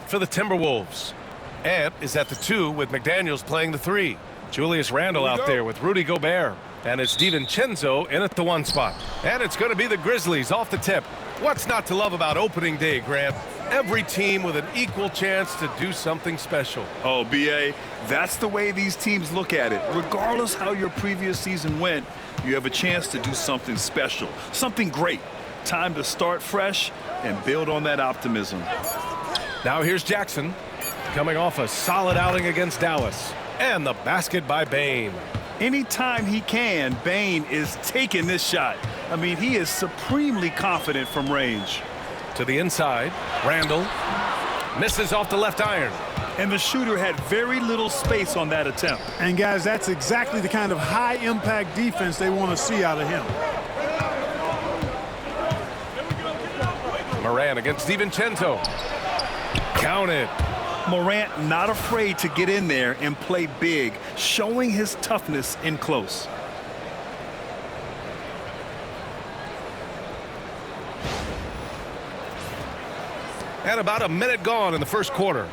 for the Timberwolves. Ant is at the 2 with McDaniels playing the 3. Julius Randle out there with Rudy Gobert. And it's DiVincenzo in at the 1 spot. And it's going to be the Grizzlies off the tip. What's not to love about opening day, Grant? Every team with an equal chance to do something special. Oh, B.A., that's the way these teams look at it. Regardless how your previous season went, you have a chance to do something special, something great. Time to start fresh and build on that optimism. Now here's Jackson, coming off a solid outing against Dallas. And the basket by Bane. Anytime he can, Bane is taking this shot. I mean, he is supremely confident from range. To the inside, Randle misses off the left iron. And the shooter had very little space on that attempt. And guys, that's exactly the kind of high-impact defense they want to see out of him. Morant against DiVincenzo. Counted. Morant not afraid to get in there and play big, showing his toughness in close. And about a minute gone in the first quarter.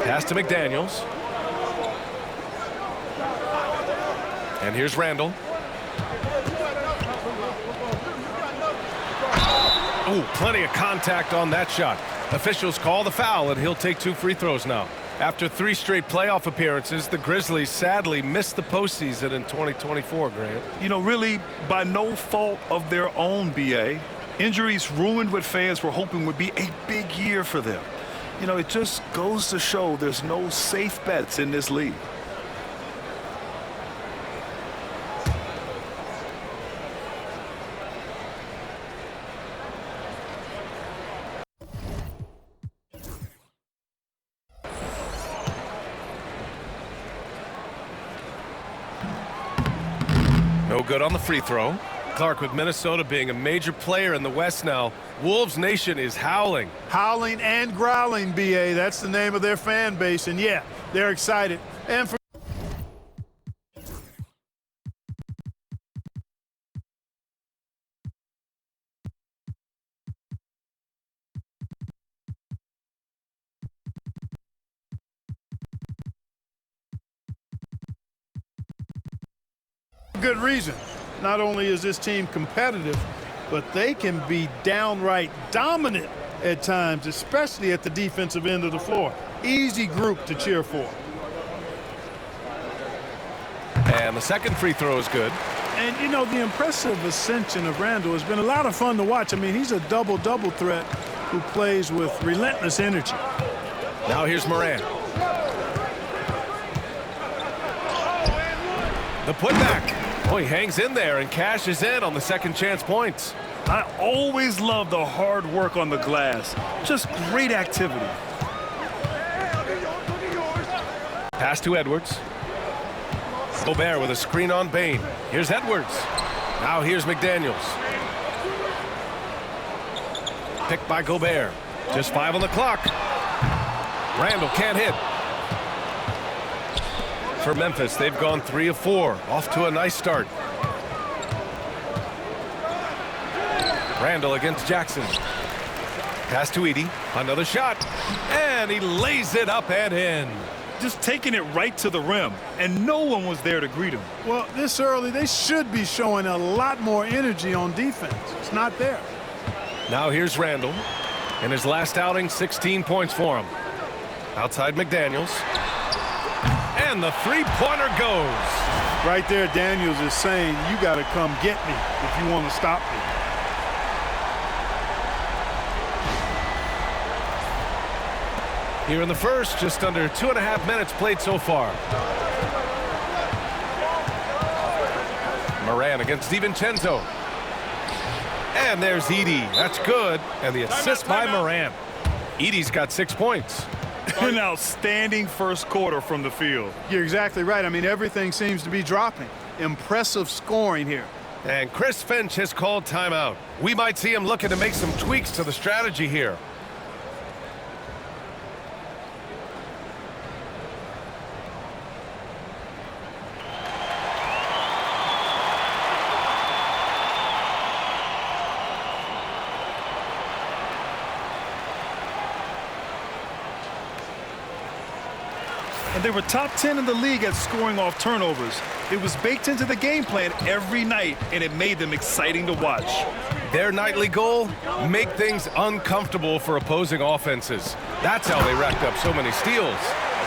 Pass to McDaniels. And here's Randle. Oh, plenty of contact on that shot. Officials call the foul, and he'll take 2 free throws now. After 3 straight playoff appearances, the Grizzlies sadly missed the postseason in 2024, Grant. You know, really, by no fault of their own, B.A. Injuries ruined what fans were hoping would be a big year for them. You know, it just goes to show there's no safe bets in this league. No good on the free throw. Clark, with Minnesota being a major player in the West now, Wolves Nation is howling. Howling and growling, B.A. That's the name of their fan base. And, yeah, they're excited. And for good reason. Not only is this team competitive, but they can be downright dominant at times, especially at the defensive end of the floor. Easy group to cheer for. And the second free throw is good. And, you know, the impressive ascension of Randle has been a lot of fun to watch. I mean, he's a double-double threat who plays with relentless energy. Now here's Morant. The putback. Oh, he hangs in there and cashes in on the second chance points. I always love the hard work on the glass. Just great activity. Pass to Edwards. Gobert with a screen on Bane. Here's Edwards. Now here's McDaniels. Picked by Gobert. Just 5 on the clock. Randle can't hit. For Memphis, they've gone 3 of 4. Off to a nice start. Randle against Jackson. Pass to Edey. Another shot. And he lays it up and in. Just taking it right to the rim, and no one was there to greet him. Well, this early, they should be showing a lot more energy on defense. It's not there. Now here's Randle. In his last outing, 16 points for him. Outside McDaniels. And the three-pointer goes. Right there, Daniels is saying, you got to come get me if you want to stop me. Here in the first, just under 2.5 minutes played so far. Morant against DiVincenzo. And there's Edey. That's good. And the assist by Morant. Edey's got 6 points. An outstanding first quarter from the field. You're exactly right. I mean, everything seems to be dropping. Impressive scoring here. And Chris Finch has called timeout. We might see him looking to make some tweaks to the strategy here. And they were top 10 in the league at scoring off turnovers. It was baked into the game plan every night, and it made them exciting to watch. Their nightly goal, make things uncomfortable for opposing offenses. That's how they racked up so many steals.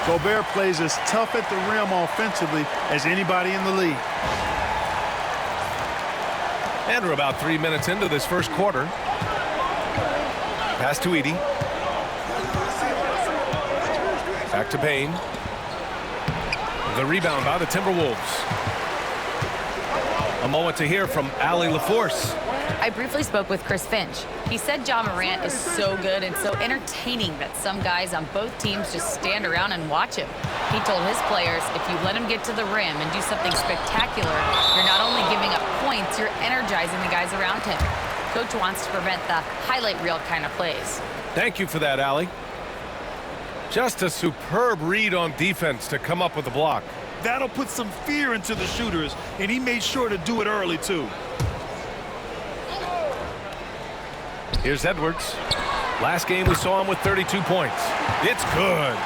Gobert plays as tough at the rim offensively as anybody in the league. And we're about 3 minutes into this first quarter. Pass to 𝙫𝙫. Back to Bane. The rebound by the Timberwolves. A moment to hear from Allie LaForce. I briefly spoke with Chris Finch. He said Ja Morant is so good and so entertaining that some guys on both teams just stand around and watch him. He told his players, if you let him get to the rim and do something spectacular, you're not only giving up points, you're energizing the guys around him. Coach wants to prevent the highlight reel kind of plays. Thank you for that, Allie. Just a superb read on defense to come up with the block. That'll put some fear into the shooters, and he made sure to do it early, too. Here's Edwards. Last game we saw him with 32 points. It's good.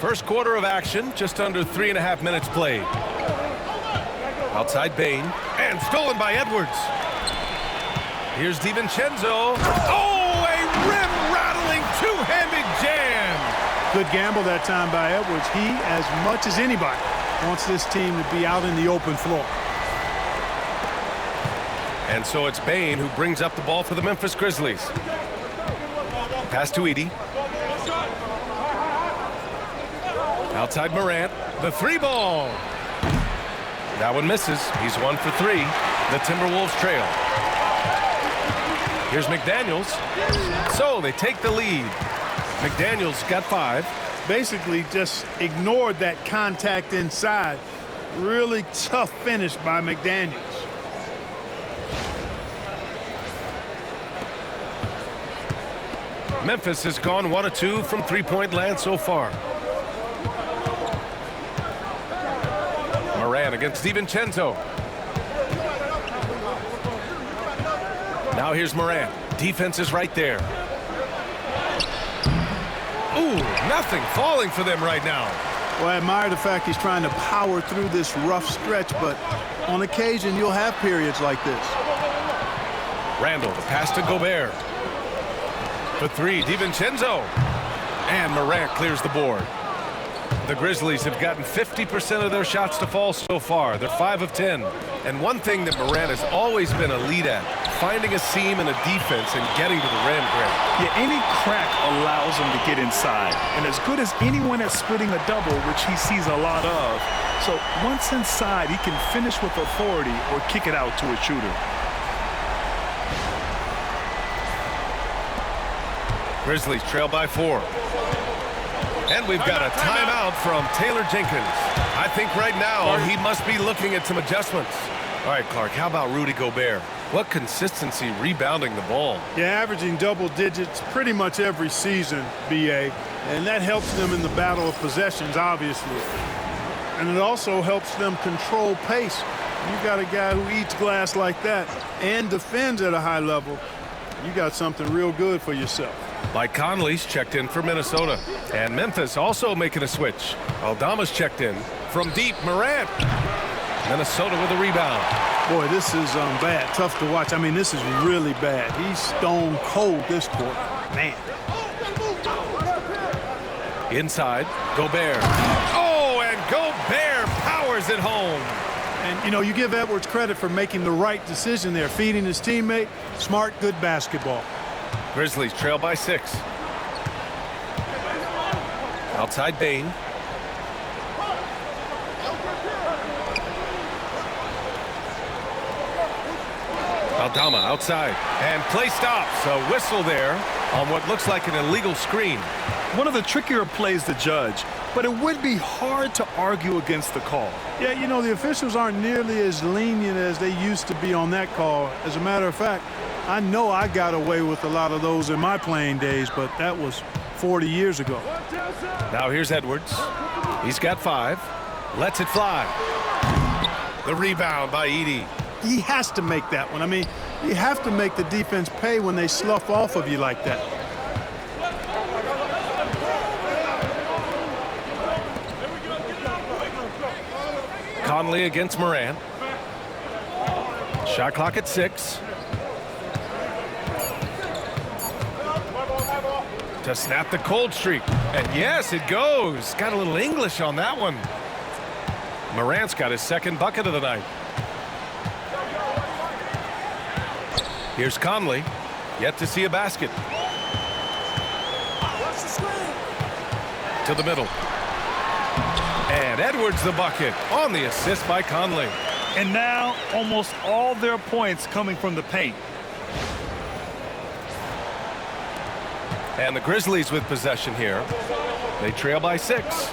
First quarter of action, just under 3.5 minutes played. Outside Bane, and stolen by Edwards. Here's 𝙤𝙤𝙤𝙗𝙤. Oh, a rim-rattling two-handed jam. Good gamble that time by Edwards. He, as much as anybody, wants this team to be out in the open floor. And so it's Bane who brings up the ball for the Memphis Grizzlies. Pass to 𝙫𝙫. Outside Morant, the three ball. That one misses. He's 1 for 3. The Timberwolves trail. Here's McDaniels. So they take the lead. McDaniels got 5. Basically just ignored that contact inside. Really tough finish by McDaniels. Memphis has gone 1 of 2 from three-point land so far. Morant against 𝙤𝙤𝙤𝙗𝙤. Now here's Morant. Defense is right there. Ooh, nothing falling for them right now. Well, I admire the fact he's trying to power through this rough stretch, but on occasion you'll have periods like this. Randall, the pass to Gobert. For 3, 𝙤𝙤𝙤𝙗𝙤. And Morant clears the board. The Grizzlies have gotten 50% of their shots to fall so far. They're 5 of 10. And one thing that Morant has always been a lead at, finding a seam in a defense and getting to the rim, Greg. Yeah, any crack allows him to get inside. And as good as anyone at splitting a double, which he sees a lot of. So once inside, he can finish with authority or kick it out to a shooter. Grizzlies trail by 4. And we've got a timeout from Taylor Jenkins. I think right now he must be looking at some adjustments. All right, Clark, how about Rudy Gobert? What consistency rebounding the ball. Yeah, averaging double digits pretty much every season, BA. And that helps them in the battle of possessions, obviously. And it also helps them control pace. You got a guy who eats glass like that and defends at a high level. You got something real good for yourself. Mike Conley's checked in for Minnesota. And Memphis also making a switch. Aldama's checked in from deep. Morant. Minnesota with a rebound. Boy, this is bad. Tough to watch. I mean, this is really bad. He's stone cold this quarter. Man. Inside, Gobert. Oh, and Gobert powers it home. And, you know, you give Edwards credit for making the right decision there, feeding his teammate. Smart, good basketball. Grizzlies trail by 6. Outside Bane. Aldama outside. And play stops. A whistle there on what looks like an illegal screen. One of the trickier plays to judge, but it would be hard to argue against the call. Yeah, you know, the officials aren't nearly as lenient as they used to be on that call. As a matter of fact, I know I got away with a lot of those in my playing days, but that was 40 years ago. Now here's Edwards. He's got 5. Lets it fly. The rebound by 𝙫𝙫. He has to make that one. I mean, You have to make the defense pay when they slough off of you like that. Conley against Morant. Shot clock at 6. To snap the cold streak. And yes, it goes. Got a little English on that one. Morant's got his second bucket of the night. Here's Conley. Yet to see a basket. To the middle. And Edwards the bucket on the assist by Conley. And now almost all their points coming from the paint. And the Grizzlies with possession here. They trail by 6.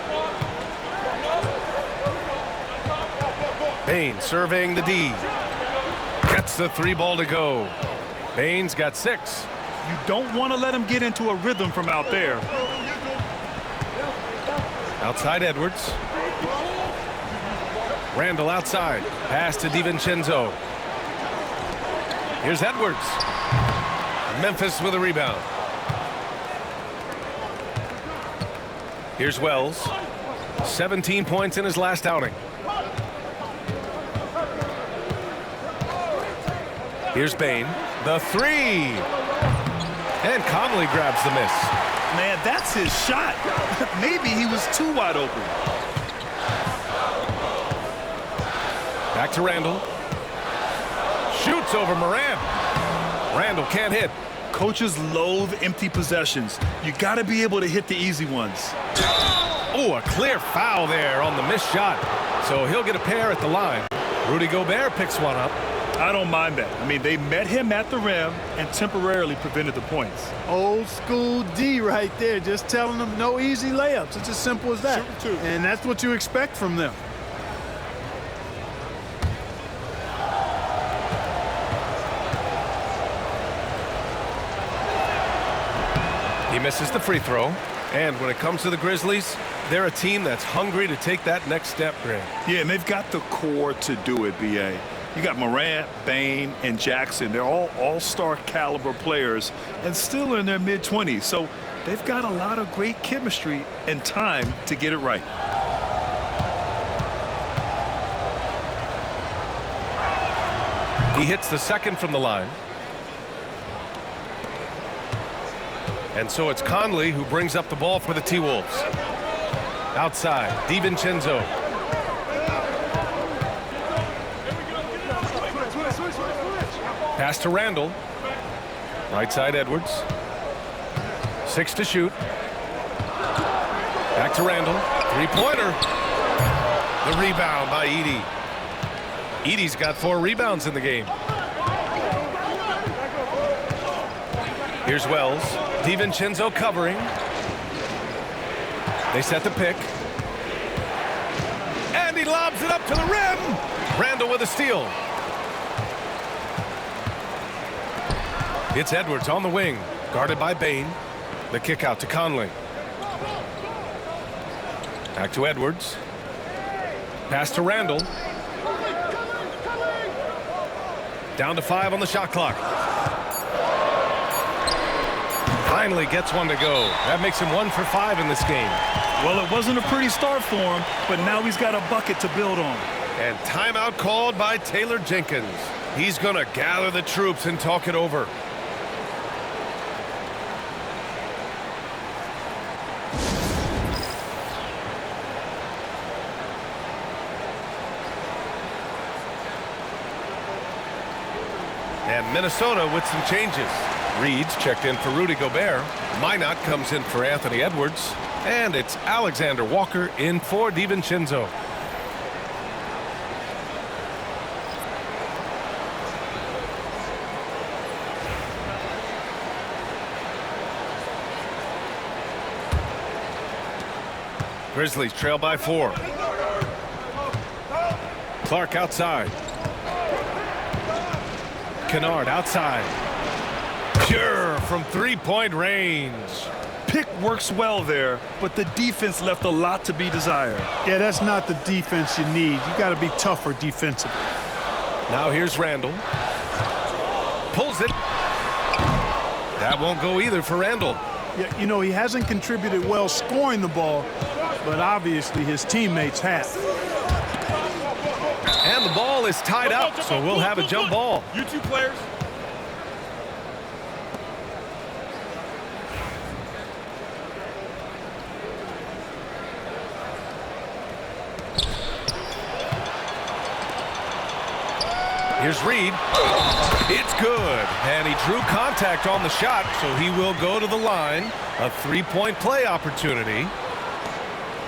Bane serving the D. Gets the 3 ball to go. Bane's got 6. You don't want to let him get into a rhythm from out there. Outside Edwards. Randall outside. Pass to DiVincenzo. Here's Edwards. Memphis with a rebound. Here's Wells. 17 points in his last outing. Here's Bane. The 3. And Conley grabs the miss. Man, that's his shot. Maybe he was too wide open. Back to Randall. Shoots over Morant. Randall can't hit. Coaches loathe empty possessions. You got to be able to hit the easy ones. Oh, a clear foul there on the missed shot. So he'll get a pair at the line. Rudy Gobert picks one up. I don't mind that. I mean, they met him at the rim and temporarily prevented the points. Old school D right there, just telling them no easy layups. It's as simple as that. And that's what you expect from them. He misses the free throw. And when it comes to the Grizzlies, they're a team that's hungry to take that next step, Greg. Yeah, and they've got the core to do it, B.A. You got Morant, Bane, and Jackson. They're all all-star caliber players and still in their mid-20s. So they've got a lot of great chemistry and time to get it right. He hits the second from the line. And so it's Conley who brings up the ball for the T-Wolves. Outside, DiVincenzo. Pass to Randall. Right side, Edwards. 6 to shoot. Back to Randall. Three-pointer. The rebound by Edey. Edey's got 4 rebounds in the game. Here's Wells. DiVincenzo covering. They set the pick. And he lobs it up to the rim. Randall with a steal. It's Edwards on the wing, guarded by Bane. The kick out to Conley. Back to Edwards. Pass to Randall. Down to 5 on the shot clock. Finally gets one to go. That makes him 1 for 5 in this game. Well, it wasn't a pretty start for him, but now he's got a bucket to build on. And timeout called by Taylor Jenkins. He's going to gather the troops and talk it over. And Minnesota with some changes. Reed's checked in for Rudy Gobert. Minot comes in for Anthony Edwards. And it's Alexander Walker in for DiVincenzo. Grizzlies trail by 4. Clark outside. Kennard outside. Pure from 3-point range. Pick works well there, but the defense left a lot to be desired. Yeah, that's not the defense you need. You got to be tougher defensively. Now here's Randall. pulls it. That won't go either for Randall. Yeah, you know, he hasn't contributed well scoring the ball, but obviously his teammates have. And the ball is tied up, so we'll have a jump ball. You two players. Here's Reed. It's good. And he drew contact on the shot, so he will go to the line. A three-point play opportunity.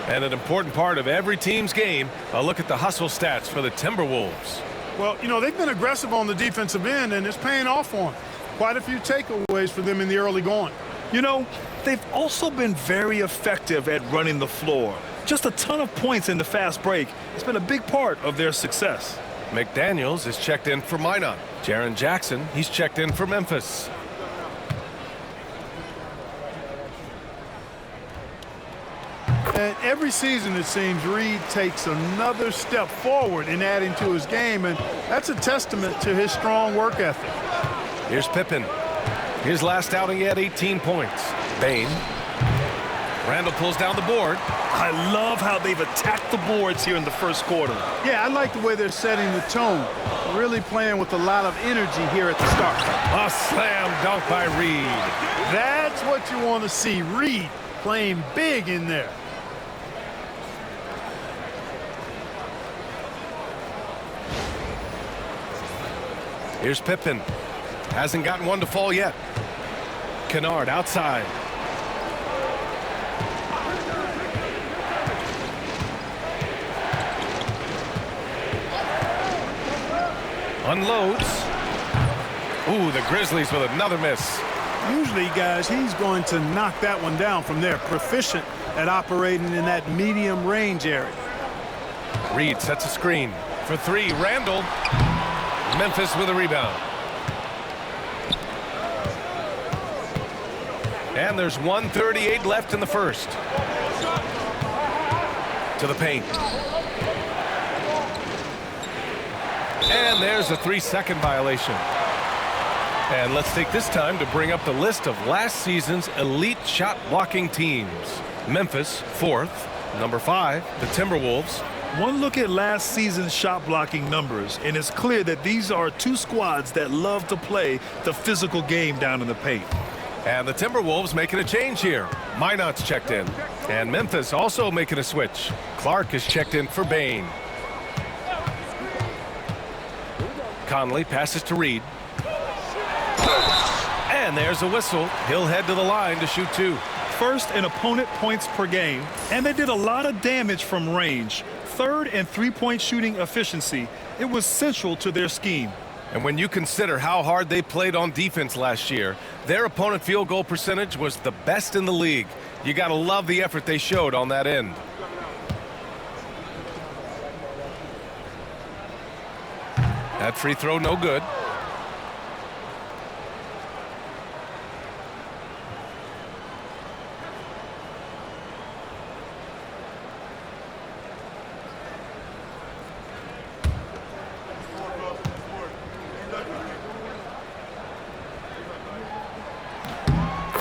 And an important part of every team's game, a look at the hustle stats for the Timberwolves. Well, you know, they've been aggressive on the defensive end, and it's paying off for them. Quite a few takeaways for them in the early going. You know, they've also been very effective at running the floor. Just a ton of points in the fast break. It's been a big part of their success. McDaniels is checked in for Minot. Jaren Jackson, he's checked in for Memphis. And every season, it seems, Reed takes another step forward in adding to his game, and that's a testament to his strong work ethic. Here's Pippen. His last outing, he had 18 points. Bane. Randall pulls down the board. I love how they've attacked the boards here in the first quarter. Yeah, I like the way they're setting the tone. Really playing with a lot of energy here at the start. A slam dunk by Reed. That's what you want to see. Reed playing big in there. Here's Pippen. Hasn't gotten one to fall yet. Kennard outside. Unloads. Ooh, the Grizzlies with another miss. Usually, guys, he's going to knock that one down from there. Proficient at operating in that medium range area. Reed sets a screen for three. Randall. Memphis with a rebound. And there's 1:38 left in the first. To the paint. And there's a 3-second violation. And let's take this time to bring up the list of last season's elite shot blocking teams. Memphis, 4th. Number 5, the Timberwolves. One look at last season's shot blocking numbers, and it's clear that these are two squads that love to play the physical game down in the paint. And the Timberwolves making a change here. Minot's checked in. And Memphis also making a switch. Clark is checked in for Bane. Conley passes to Reed. And there's a whistle. He'll head to the line to shoot two. First in opponent points per game, and they did a lot of damage from range. Third and three-point shooting efficiency. It was central to their scheme. And when you consider how hard they played on defense last year, their opponent field goal percentage was the best in the league. You got to love the effort they showed on that end. That free throw no good.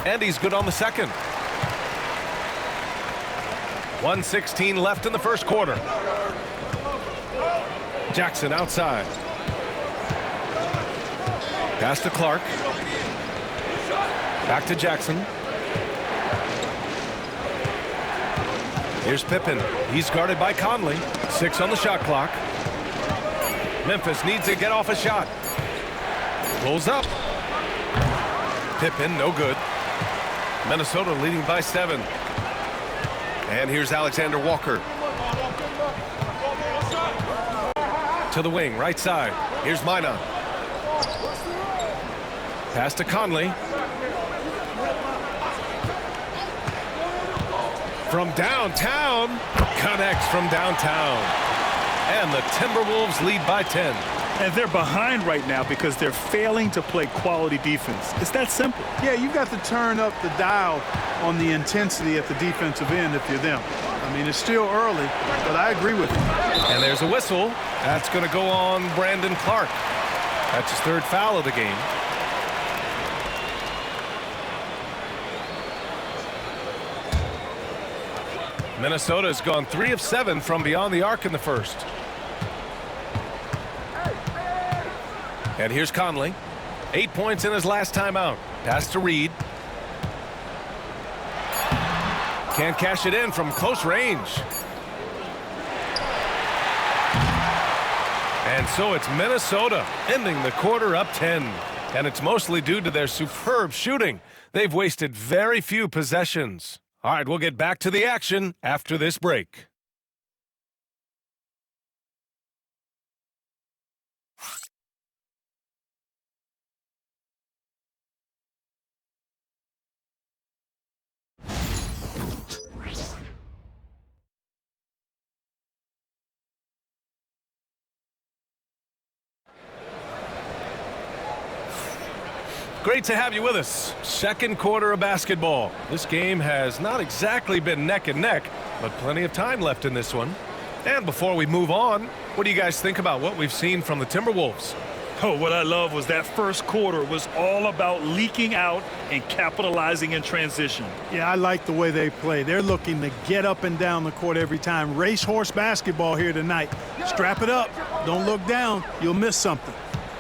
And he's good on the second. 1:16 left in the first quarter. Jackson outside. Pass to Clark. Back to Jackson. Here's Pippen. He's guarded by Conley. 6 on the shot clock. Memphis needs to get off a shot. Pulls up. Pippen, no good. Minnesota leading by 7. And here's Alexander Walker. To the wing, right side. Here's Minot. Pass to Conley. From downtown. Connects from downtown. And the Timberwolves lead by 10. And they're behind right now because they're failing to play quality defense. It's that simple. Yeah, you've got to turn up the dial on the intensity at the defensive end if you're them. I mean, it's still early, but I agree with you. And there's a whistle. That's going to go on Brandon Clark. That's his 3rd foul of the game. Minnesota's gone 3 of 7 from beyond the arc in the first. And here's Conley. 8 points in his last time out. Pass to Reed. Can't cash it in from close range. And so it's Minnesota ending the quarter up 10. And it's mostly due to their superb shooting. They've wasted very few possessions. All right, we'll get back to the action after this break. Great to have you with us. Second quarter of basketball. This game has not exactly been neck and neck, but plenty of time left in this one. And before we move on, what do you guys think about what we've seen from the Timberwolves? Oh, what I love was that first quarter was all about leaking out and capitalizing in transition. Yeah, I like the way they play. They're looking to get up and down the court every time. Racehorse basketball here tonight. Strap it up. Don't look down. You'll miss something.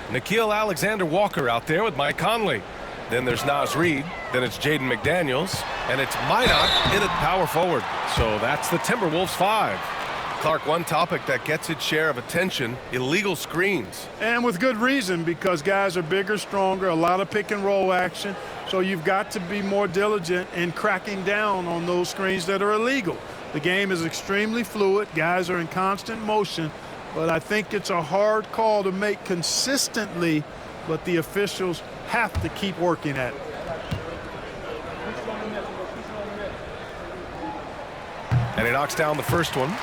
Nickeil Alexander-Walker out there with Mike Conley. Then there's Naz Reid. Then it's Jaden McDaniels. And it's Minot in at power forward. So that's the Timberwolves 5. Clark, one topic that gets its share of attention, illegal screens. And with good reason, because guys are bigger, stronger, a lot of pick and roll action. So you've got to be more diligent in cracking down on those screens that are illegal. The game is extremely fluid. Guys are in constant motion. But I think it's a hard call to make consistently, but the officials have to keep working at it. And he knocks down the first one.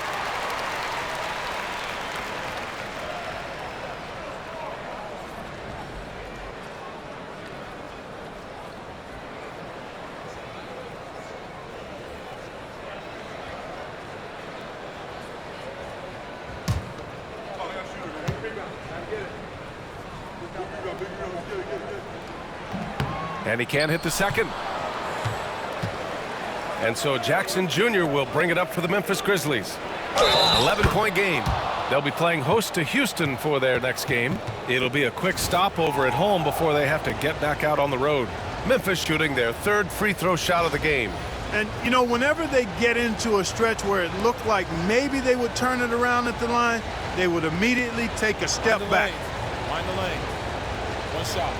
And he can't hit the second. And so Jackson Jr. will bring it up for the Memphis Grizzlies. 11-point game. They'll be playing host to Houston for their next game. It'll be a quick stopover at home before they have to get back out on the road. Memphis shooting their third free throw shot of the game. And, you know, whenever they get into a stretch where it looked like maybe they would turn it around at the line, they would immediately take a step back. Find the lane. One shot.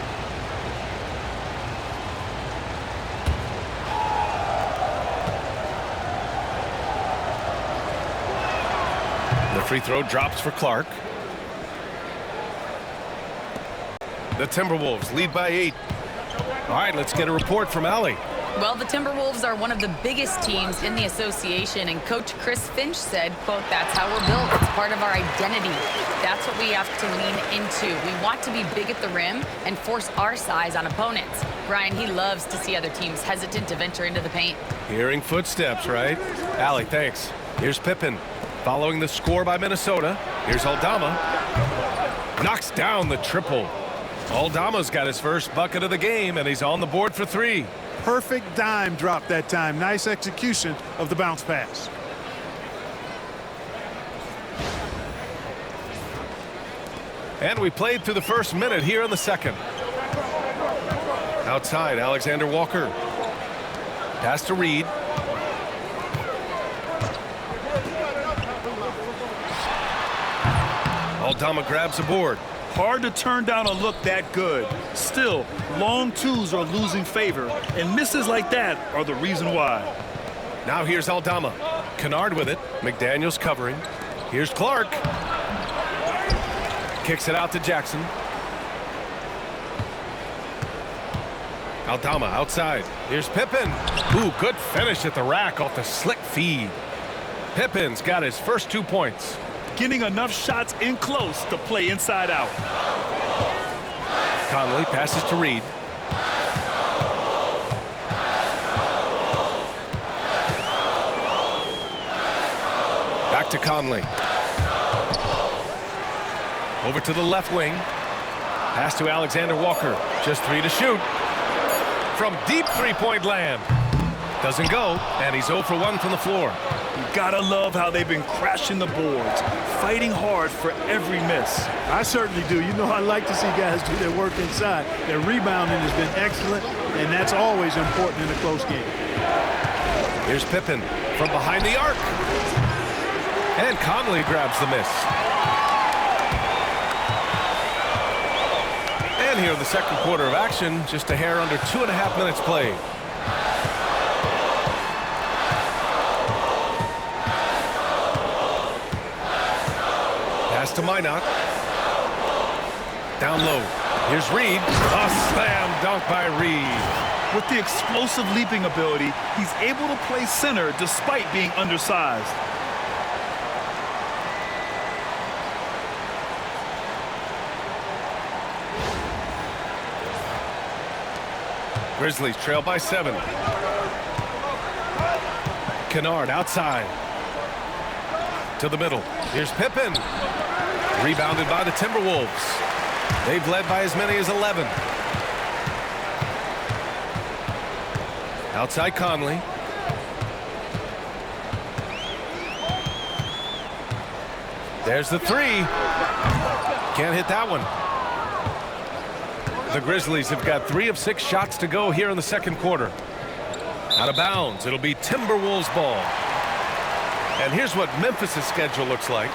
The free throw drops for Clark. The Timberwolves lead by 8. All right, let's get a report from Allie. Well, the Timberwolves are one of the biggest teams in the association, and Coach Chris Finch said, quote, "That's how we're built. It's part of our identity. That's what we have to lean into. We want to be big at the rim and force our size on opponents." Brian, he loves to see other teams hesitant to venture into the paint. Hearing footsteps, right? Allie, thanks. Here's Pippen. Following the score by Minnesota, here's Aldama. Knocks down the triple. Aldama's got his first bucket of the game, and he's on the board for 3. Perfect dime drop that time. Nice execution of the bounce pass. And we played through the first minute here in the second. Outside, Alexander Walker. Pass to Reed. Aldama grabs the board. Hard to turn down a look that good. Still, long twos are losing favor, and misses like that are the reason why. Now here's Aldama. Kennard with it. McDaniels covering. Here's Clark. Kicks it out to Jackson. Aldama outside. Here's Pippen. Ooh, good finish at the rack off the slick feed. Pippen's got his first 2 points. Getting enough shots in close to play inside out. Conley passes to Reed. Back to Conley. Over to the left wing. Pass to Alexander Walker. Just 3 to shoot. From deep three-point land. Doesn't go, and he's 0 for 1 from the floor. You gotta love how they've been crashing the boards, fighting hard for every miss. I certainly do. You know, I like to see guys do their work inside. Their rebounding has been excellent, and that's always important in a close game. Here's Pippen from behind the arc. And Conley grabs the miss. And here in the second quarter of action, just a hair under 2.5 minutes played. Pass to Minot. Down low. Here's Reed. A slam dunk by Reed. With the explosive leaping ability, he's able to play center despite being undersized. Grizzlies trail by 7. Kennard outside. To the middle. Here's Pippen. Rebounded by the Timberwolves. They've led by as many as 11. Outside Conley. There's the 3. Can't hit that one. The Grizzlies have got 3 of 6 shots to go here in the second quarter. Out of bounds. It'll be Timberwolves ball. And here's what Memphis' schedule looks like.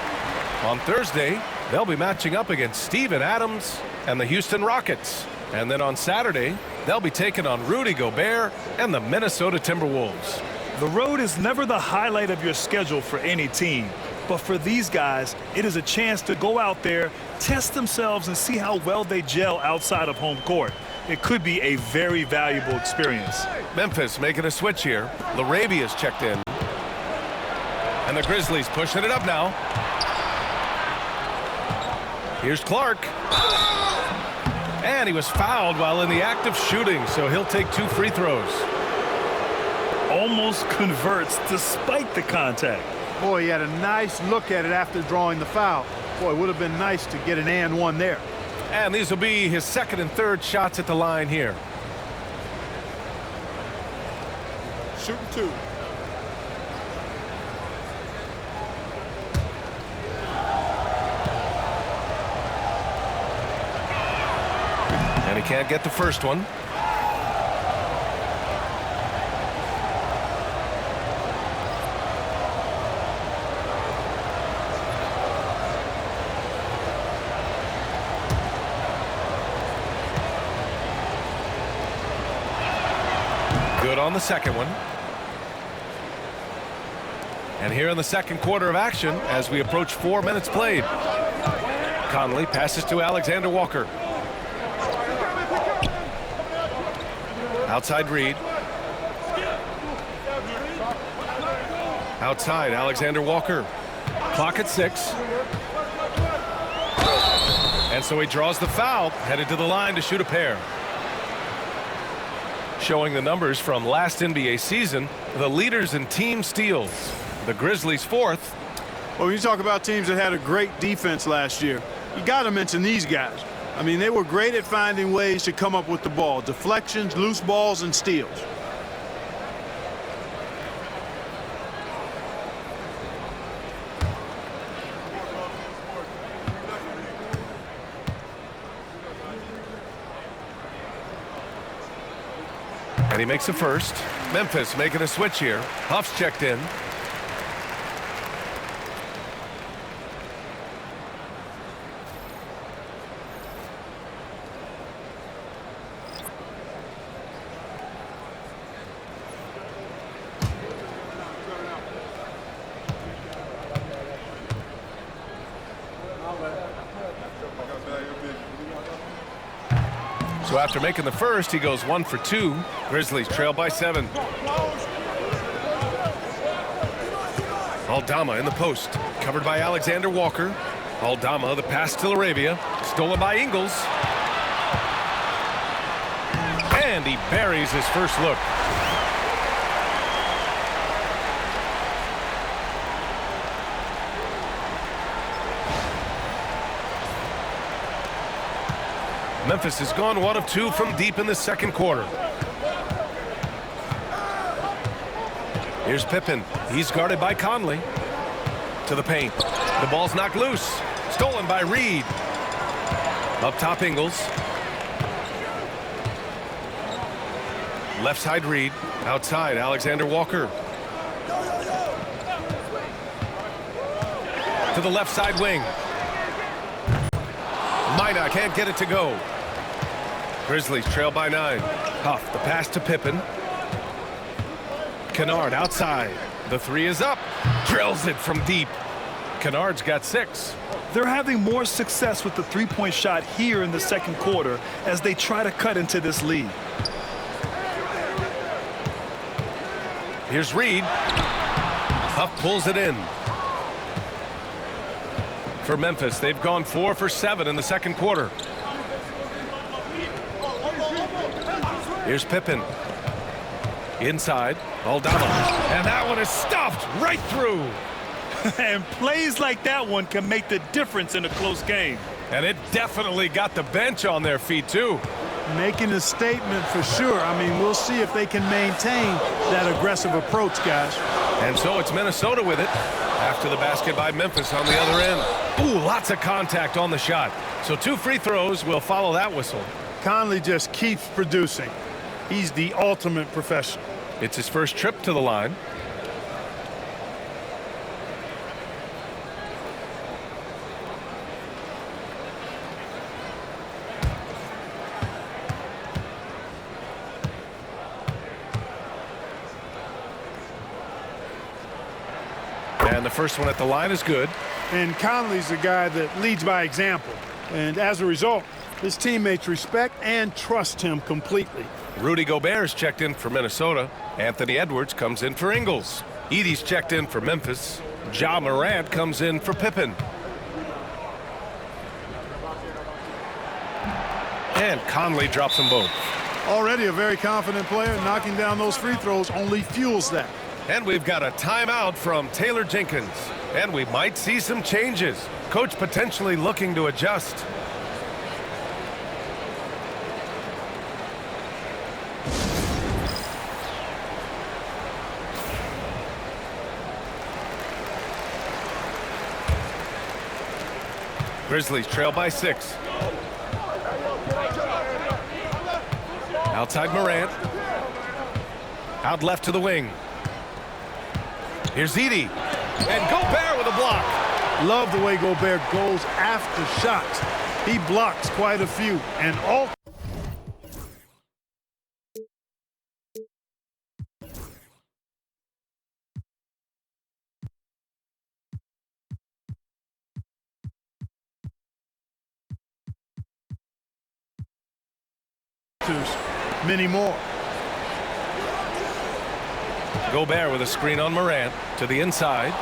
On Thursday, they'll be matching up against Steven Adams and the Houston Rockets. And then on Saturday, they'll be taking on Rudy Gobert and the Minnesota Timberwolves. The road is never the highlight of your schedule for any team. But for these guys, it is a chance to go out there, test themselves, and see how well they gel outside of home court. It could be a very valuable experience. Memphis making a switch here. Larabia's checked in. And the Grizzlies pushing it up now. Here's Clark. And he was fouled while in the act of shooting, so he'll take 2 free throws. Almost converts despite the contact. Boy, he had a nice look at it after drawing the foul. Boy, it would have been nice to get an and one there. And these will be his second and third shots at the line here. Shooting 2. And he can't get the first one. Good on the second one. And here in the second quarter of action, as we approach 4 minutes played, Conley passes to Alexander Walker. Outside Reed. Outside Alexander Walker. Clock at 6. And so he draws the foul, headed to the line to shoot a pair. Showing the numbers from last NBA season, the leaders in team steals. The Grizzlies 4th. Well, when you talk about teams that had a great defense last year, you got to mention these guys. I mean, they were great at finding ways to come up with the ball. Deflections, loose balls, and steals. And he makes a first. Memphis making a switch here. Huff's checked in. So after making the first, he goes 1 for 2. Grizzlies trail by 7. Aldama in the post, covered by Alexander Walker. Aldama, the pass to Laravia, stolen by Ingles. And he buries his first look. Memphis has gone 1 of 2 from deep in the second quarter. Here's Pippen. He's guarded by Conley. To the paint. The ball's knocked loose. Stolen by Reed. Up top, Ingles. Left side, Reed. Outside, Alexander Walker. To the left side wing. Mina can't get it to go. Grizzlies trail by 9. Huff, the pass to Pippen. Kennard outside. The three is up. Drills it from deep. Kennard's got 6. They're having more success with the three-point shot here in the second quarter as they try to cut into this lead. Here's Reed. Huff pulls it in. For Memphis, they've gone 4 for 7 in the second quarter. Here's Pippen. Inside, Aldama. And that one is stuffed right through. And plays like that one can make the difference in a close game. And it definitely got the bench on their feet, too. Making a statement for sure. I mean, we'll see if they can maintain that aggressive approach, guys. And so it's Minnesota with it. After the basket by Memphis on the other end. Ooh, lots of contact on the shot. So 2 free throws will follow that whistle. Conley just keeps producing. He's the ultimate professional. It's his first trip to the line. And the first one at the line is good. And Conley's a guy that leads by example. And as a result, his teammates respect and trust him completely. Rudy Gobert's checked in for Minnesota. Anthony Edwards comes in for Ingles. Edey's checked in for Memphis. Ja Morant comes in for Pippen. And Conley drops them both. Already a very confident player. Knocking down those free throws only fuels that. And we've got a timeout from Taylor Jenkins. And we might see some changes. Coach potentially looking to adjust. Grizzlies trail by 6. Outside Morant. Out left to the wing. Here's Edey. And Gobert with a block. Love the way Gobert goes after shots. He blocks quite a few. And all many more. Gobert with a screen on Morant to the inside.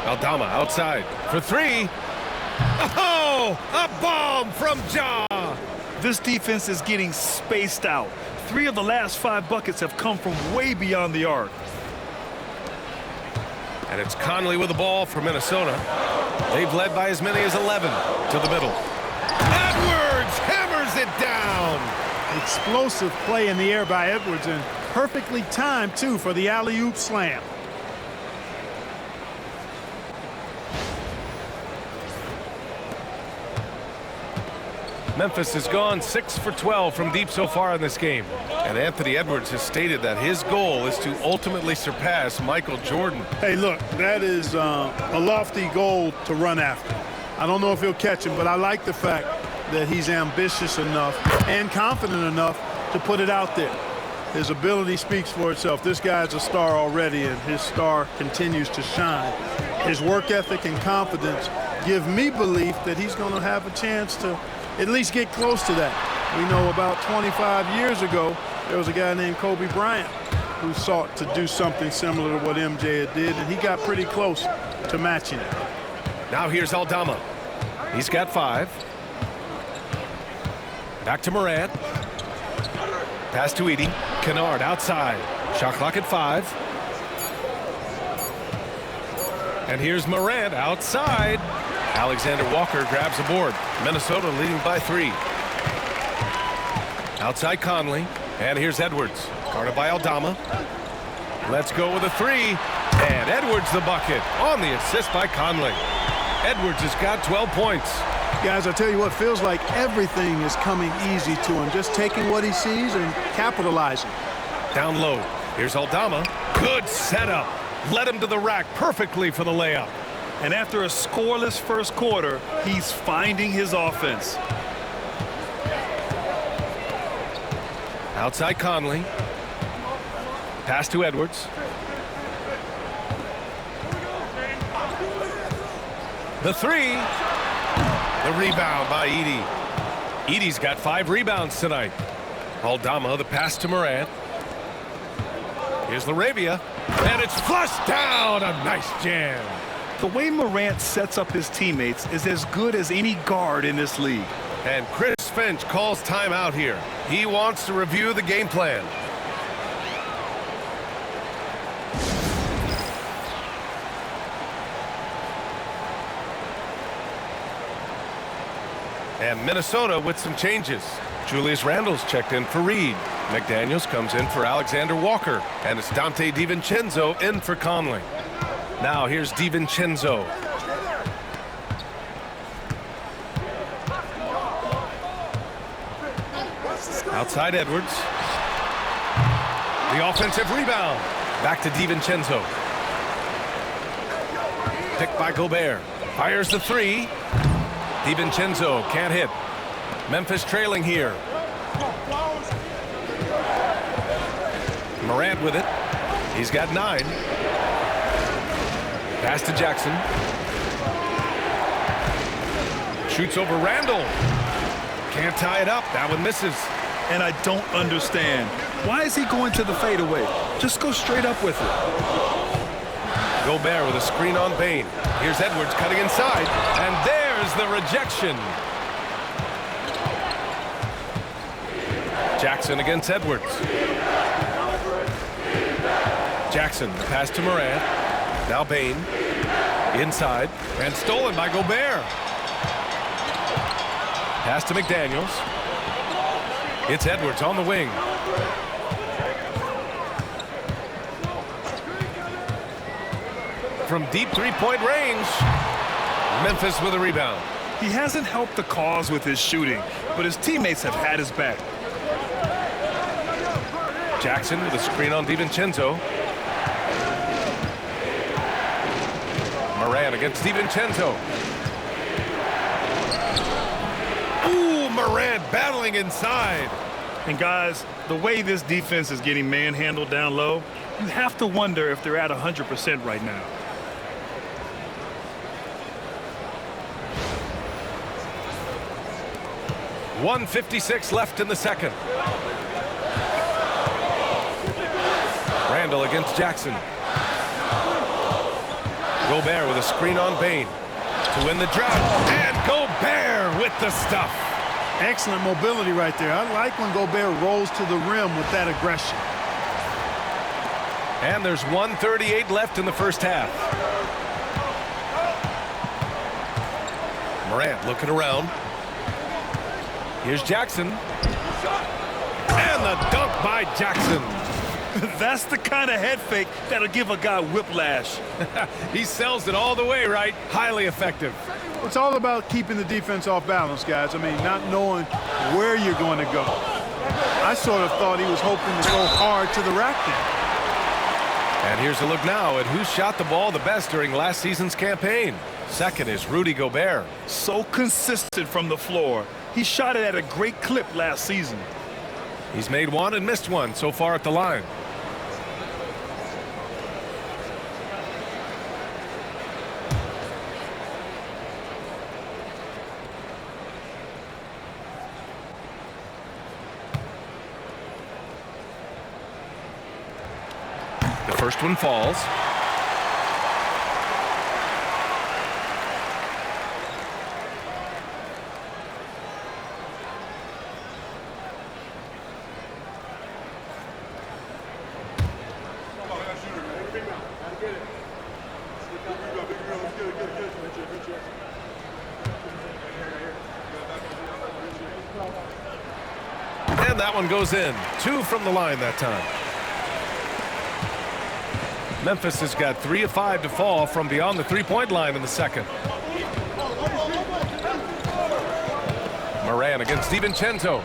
Aldama outside for 3. Oh, a bomb from Ja. This defense is getting spaced out. 3 of the last 5 buckets have come from way beyond the arc. And it's Conley with the ball for Minnesota. They've led by as many as 11 to the middle. Edwards hammers it down. Explosive play in the air by Edwards, and perfectly timed, too, for the alley-oop slam. Memphis has gone 6 for 12 from deep so far in this game. And Anthony Edwards has stated that his goal is to ultimately surpass Michael Jordan. Hey, look, that is a lofty goal to run after. I don't know if he'll catch him, but I like the fact that he's ambitious enough and confident enough to put it out there. His ability speaks for itself. This guy's a star already, and his star continues to shine. His work ethic and confidence give me belief that he's going to have a chance to at least get close to that. We know about 25 years ago, there was a guy named Kobe Bryant who sought to do something similar to what MJ did, and he got pretty close to matching it. Now here's Aldama. He's got 5. Back to Morant. Pass to Edey. Kennard outside. Shot clock at 5. And here's Morant outside. Alexander Walker grabs a board. Minnesota leading by 3. Outside Conley. And here's Edwards. Guarded by 𝙠𝙤𝙯. Let's go with a three. And Edwards the bucket on the assist by Conley. Edwards has got 12 points. Guys, I tell you what, feels like everything is coming easy to him. Just taking what he sees and capitalizing. Down low. Here's 𝙠𝙤𝙯. Good setup. Led him to the rack perfectly for the layup. And after a scoreless first quarter, he's finding his offense. Outside Conley. Pass to Edwards. The three. The rebound by Edi. Edi's got 5 rebounds tonight. 𝙠𝙤𝙯, the pass to Morant. Here's Laravia. And it's flushed down. A nice jam. The way Morant sets up his teammates is as good as any guard in this league. And Chris Finch calls timeout here. He wants to review the game plan. And Minnesota with some changes. Julius Randle's checked in for Reed. McDaniels comes in for Alexander Walker. And it's Donte DiVincenzo in for Conley. Now here's DiVincenzo. Outside Edwards. The offensive rebound. Back to DiVincenzo. Picked by Gobert. Fires the three. DiVincenzo can't hit. Memphis trailing here. Morant with it. He's got 9. Pass to Jackson. Shoots over Randle. Can't tie it up. That one misses. And I don't understand. Why is he going to the fadeaway? Just go straight up with it. Gobert with a screen on Bane. Here's Edwards cutting inside. And there's the rejection. Jackson against Edwards. Jackson, the pass to Morant. Now Bane. Inside. And stolen by Gobert. Pass to McDaniels. It's Edwards on the wing. From deep three-point range. Memphis with a rebound. He hasn't helped the cause with his shooting, but his teammates have had his back. Jackson with a screen on DiVincenzo. Morant against DiVincenzo. Ooh, Morant battling inside. And guys, the way this defense is getting manhandled down low, you have to wonder if they're at 100% right now. .156 left in the second. Randle against Jackson. Gobert with a screen on Bane to win the drought. And Gobert with the stuff. Excellent mobility right there. I like when Gobert rolls to the rim with that aggression. And there's 1:38 left in the first half. Morant looking around. Here's Jackson. And the dunk by Jackson. That's the kind of head fake that'll give a guy whiplash. He sells it all the way, right? Highly effective. It's all about keeping the defense off balance, guys. I mean, not knowing where you're going to go. I sort of thought he was hoping to go hard to the rack there. And here's a look now at who shot the ball the best during last season's campaign. Second is Rudy Gobert. So consistent from the floor. He shot it at a great clip last season. He's made one and missed one so far at the line. The first one falls. And that one goes in. 2 from the line that time. Memphis has got 3 of 5 to fall from beyond the three-point line in the second. Morant against DiVincenzo.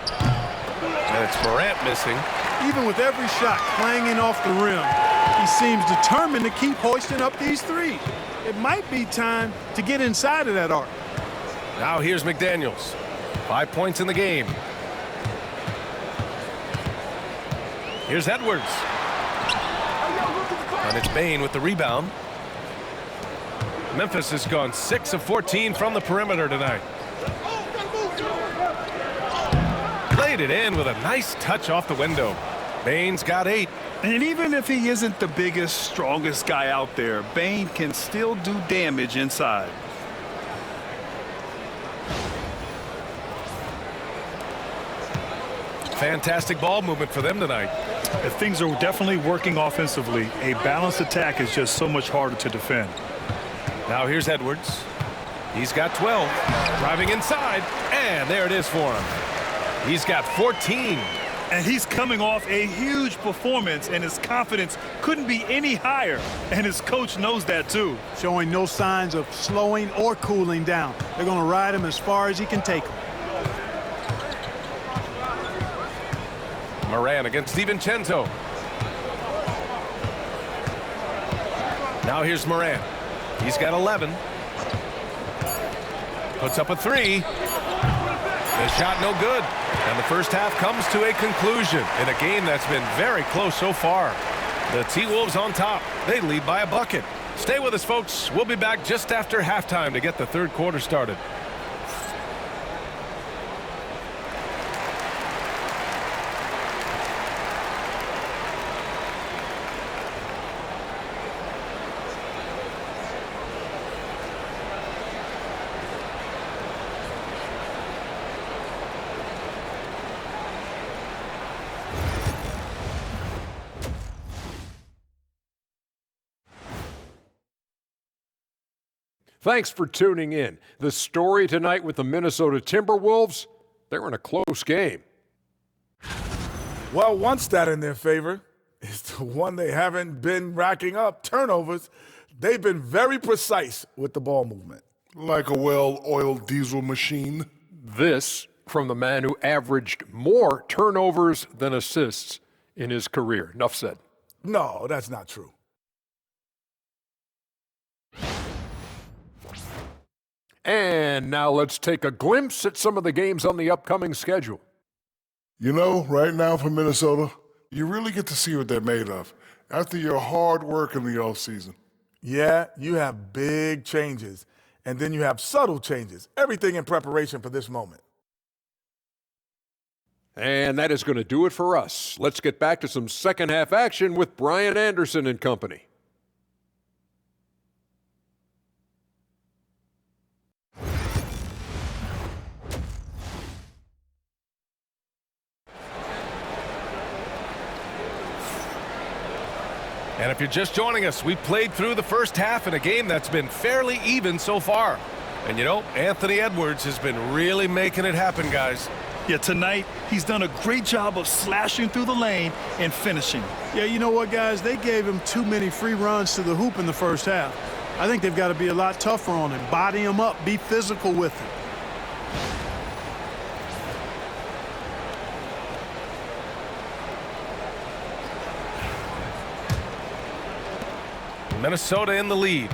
And it's Morant missing. Even with every shot clanging off the rim, he seems determined to keep hoisting up these threes. It might be time to get inside of that arc. Now here's McDaniels. 5 points in the game. Here's Edwards. And it's Bane with the rebound. Memphis has gone 6 of 14 from the perimeter tonight. Played it in with a nice touch off the window. Bane's got 8. And even if he isn't the biggest, strongest guy out there, Bane can still do damage inside. Fantastic ball movement for them tonight. If things are definitely working offensively, a balanced attack is just so much harder to defend. Now here's Edwards. He's got 12. Driving inside, and there it is for him. He's got 14. And he's coming off a huge performance, and his confidence couldn't be any higher. And his coach knows that, too. Showing no signs of slowing or cooling down. They're going to ride him as far as he can take him. Morant against DiVincenzo. Now here's Morant. He's got 11. Puts up a 3. The shot no good. And the first half comes to a conclusion in a game that's been very close so far. The T-Wolves on top. They lead by a bucket. Stay with us, folks. We'll be back just after halftime to get the third quarter started. Thanks for tuning in. The story tonight with the Minnesota Timberwolves, they're in a close game. Well, one stat in their favor is the one they haven't been racking up, turnovers. They've been very precise with the ball movement. Like a well-oiled diesel machine. This from the man who averaged more turnovers than assists in his career. Enough said. No, that's not true. And now let's take a glimpse at some of the games on the upcoming schedule. You know, right now for Minnesota, you really get to see what they're made of after your hard work in the offseason. Yeah, you have big changes, and then you have subtle changes. Everything in preparation for this moment. And that is going to do it for us. Let's get back to some second half action with Brian Anderson and company. And if you're just joining us, we played through the first half in a game that's been fairly even so far. And you know, Anthony Edwards has been really making it happen, guys. Yeah, tonight, he's done a great job of slashing through the lane and finishing. Yeah, you know what, guys? They gave him too many free runs to the hoop in the first half. I think they've got to be a lot tougher on him. Body him up, be physical with him. Minnesota in the lead.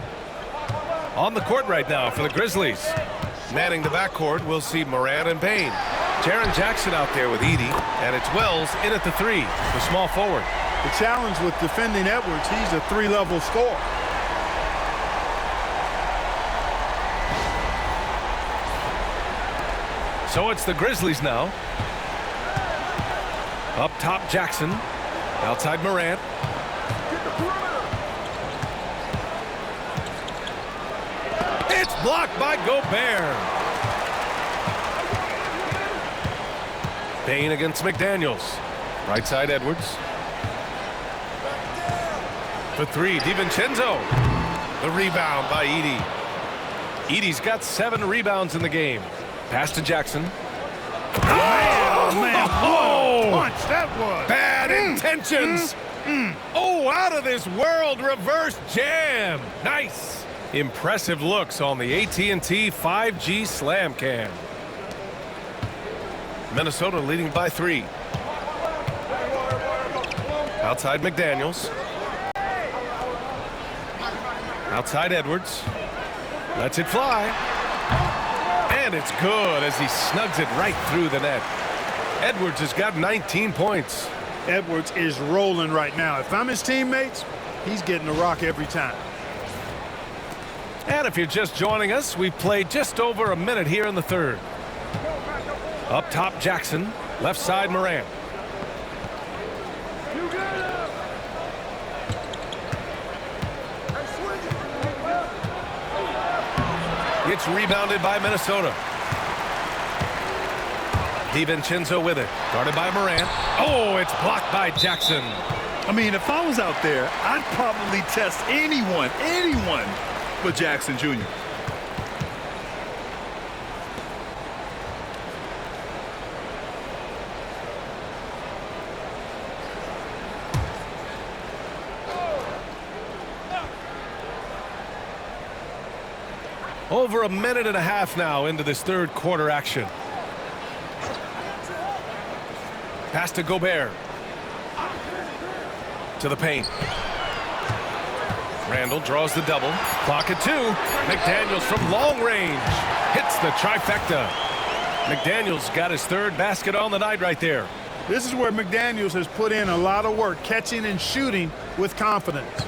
On the court right now for the Grizzlies. Manning the backcourt, we'll see Morant and Bane. Jaren Jackson out there with Edey, and it's Wells in at the 3, the small forward. The challenge with defending Edwards, he's a 3-level scorer. So it's the Grizzlies now. Up top, Jackson. Outside, Morant. It's blocked by Gobert. Bane against McDaniels. Right side, Edwards. For 3, DiVincenzo. The rebound by Edey. Edey's got 7 rebounds in the game. Pass to Jackson. Oh, man, Oh! punch that was. Bad intentions. Oh, out of this world reverse jam. Nice. Impressive looks on the AT&T 5G Slam Cam. Minnesota leading by 3. Outside McDaniels. Outside Edwards. Lets it fly. And it's good as he snugs it right through the net. Edwards has got 19 points. Edwards is rolling right now. If I'm his teammates, he's getting the rock every time. And if you're just joining us, we've played just over a minute here in the third. Up top, Jackson. Left side, Morant. It's rebounded by Minnesota. DiVincenzo with it. Guarded by Morant. Oh, it's blocked by Jackson. I mean, if I was out there, I'd probably test anyone but Jackson Jr. Over a minute and a half now into this third quarter action. Pass to Gobert. To the paint. Randall draws the double. Clock at 2. McDaniels from long range. Hits the trifecta. McDaniels got his third basket on the night right there. This is where McDaniels has put in a lot of work, catching and shooting with confidence.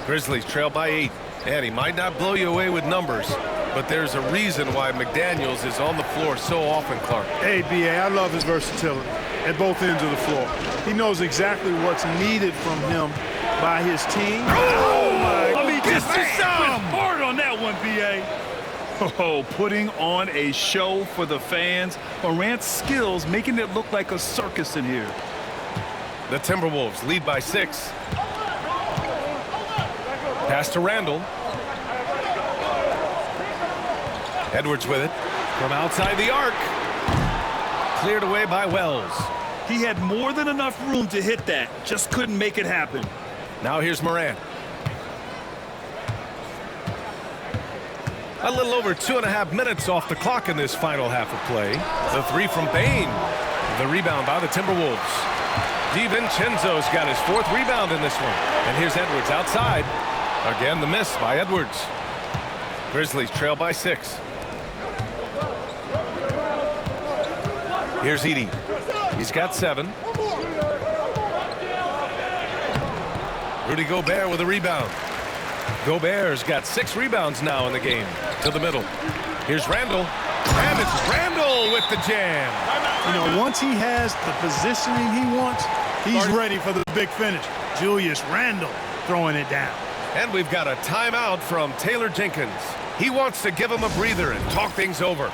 Grizzlies trail by 8. And he might not blow you away with numbers, but there's a reason why McDaniels is on the floor so often, Clark. Hey, B.A., I love his versatility at both ends of the floor. He knows exactly what's needed from him by his team. Oh, my! I mean, just hard on that one, B.A. Oh, putting on a show for the fans. Morant's skills making it look like a circus in here. The Timberwolves lead by 6. Pass to Randall. Edwards with it from outside the arc. Cleared away by Wells. He had more than enough room to hit that. Just couldn't make it happen. Now here's Morant. A little over 2.5 minutes off the clock in this final half of play. The 3 from Bane. The rebound by the Timberwolves. DiVincenzo's got his 4th rebound in this one. And here's Edwards outside. Again, the miss by Edwards. Grizzlies trail by 6. Here's Edey. He's got 7. Rudy Gobert with a rebound. Gobert's got 6 rebounds now in the game. To the middle. Here's Randall. And it's Randall with the jam. You know, once he has the positioning he wants, he's ready for the big finish. Julius Randle throwing it down. And we've got a timeout from Taylor Jenkins. He wants to give him a breather and talk things over.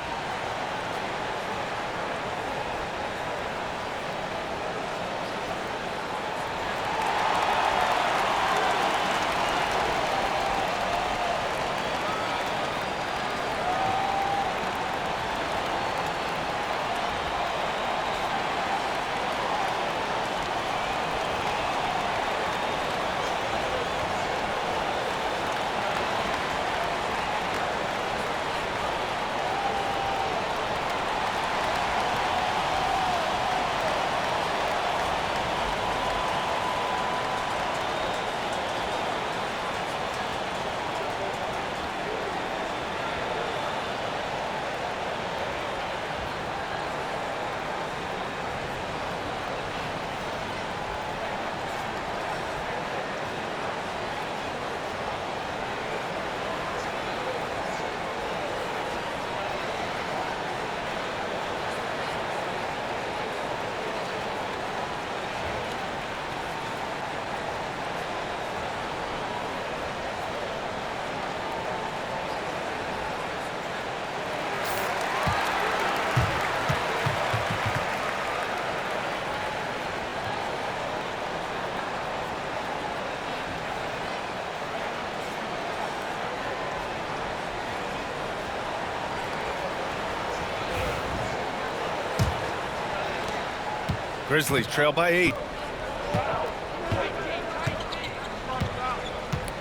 Grizzlies trail by 8.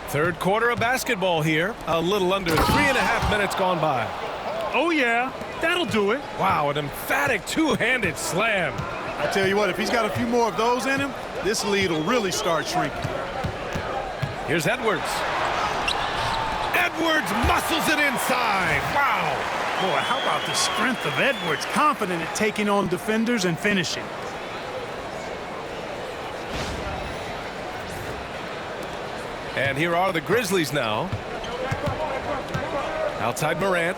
Third quarter of basketball here. A little under 3.5 minutes gone by. Oh, yeah, that'll do it. Wow, an emphatic two-handed slam. I tell you what, if he's got a few more of those in him, this lead will really start shrinking. Here's Edwards. Edwards muscles it inside. Wow. Boy, how about the strength of Edwards? Confident at taking on defenders and finishing. And here are the Grizzlies now. Outside Morant.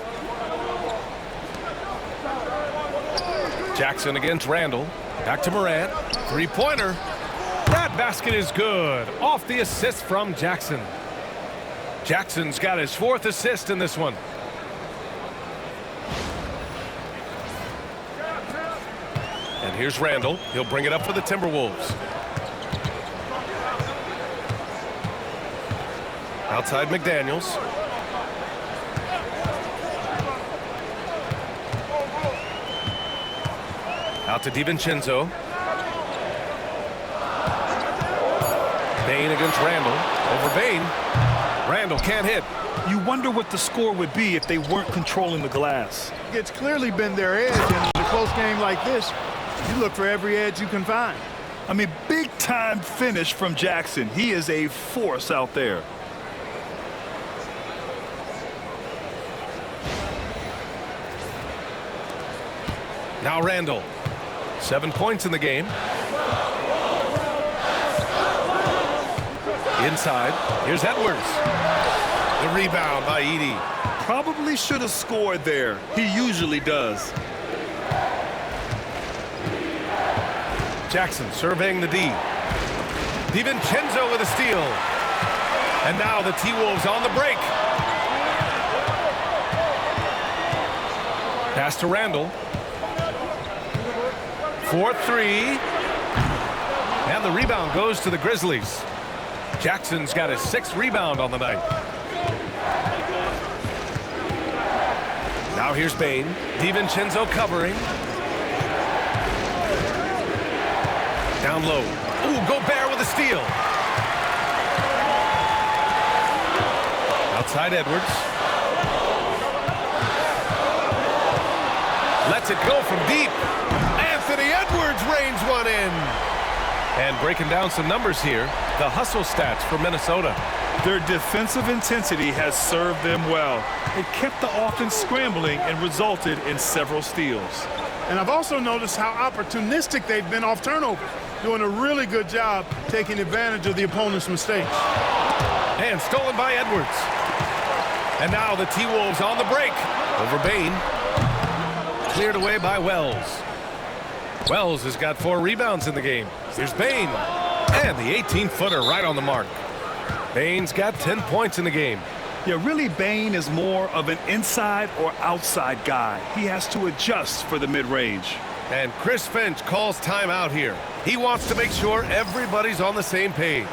Jackson against Randall. Back to Morant. Three-pointer. That basket is good. Off the assist from Jackson. Jackson's got his 4th assist in this one. And here's Randall. He'll bring it up for the Timberwolves. Outside McDaniels. Out to DiVincenzo. Bane against Randall. Over Bane. Randall can't hit. You wonder what the score would be if they weren't controlling the glass. It's clearly been their edge, and in a close game like this, you look for every edge you can find. I mean, big-time finish from Jackson. He is a force out there. Now Randall. 7 points in the game. Inside. Here's Edwards. The rebound by Edey. Probably should have scored there. He usually does. Jackson surveying the D. DiVincenzo with a steal. And now the T-Wolves on the break. Pass to Randall. 4-3. And the rebound goes to the Grizzlies. Jackson's got his 6th rebound on the night. Now here's Bane. DiVincenzo covering. Down low. Ooh, Gobert with a steal. Outside Edwards. Lets it go from deep. Anthony Edwards rains one in. And breaking down some numbers here, the hustle stats for Minnesota. Their defensive intensity has served them well. It kept the offense scrambling and resulted in several steals. And I've also noticed how opportunistic they've been off turnover, doing a really good job taking advantage of the opponent's mistakes. And stolen by Edwards. And now the T-Wolves on the break. Over Bane. Cleared away by Wells. Wells has got 4 rebounds in the game. Here's Bane. And the 18-footer right on the mark. Bane's got 10 points in the game. Yeah, really, Bane is more of an inside or outside guy. He has to adjust for the mid-range. And Chris Finch calls timeout here. He wants to make sure everybody's on the same page.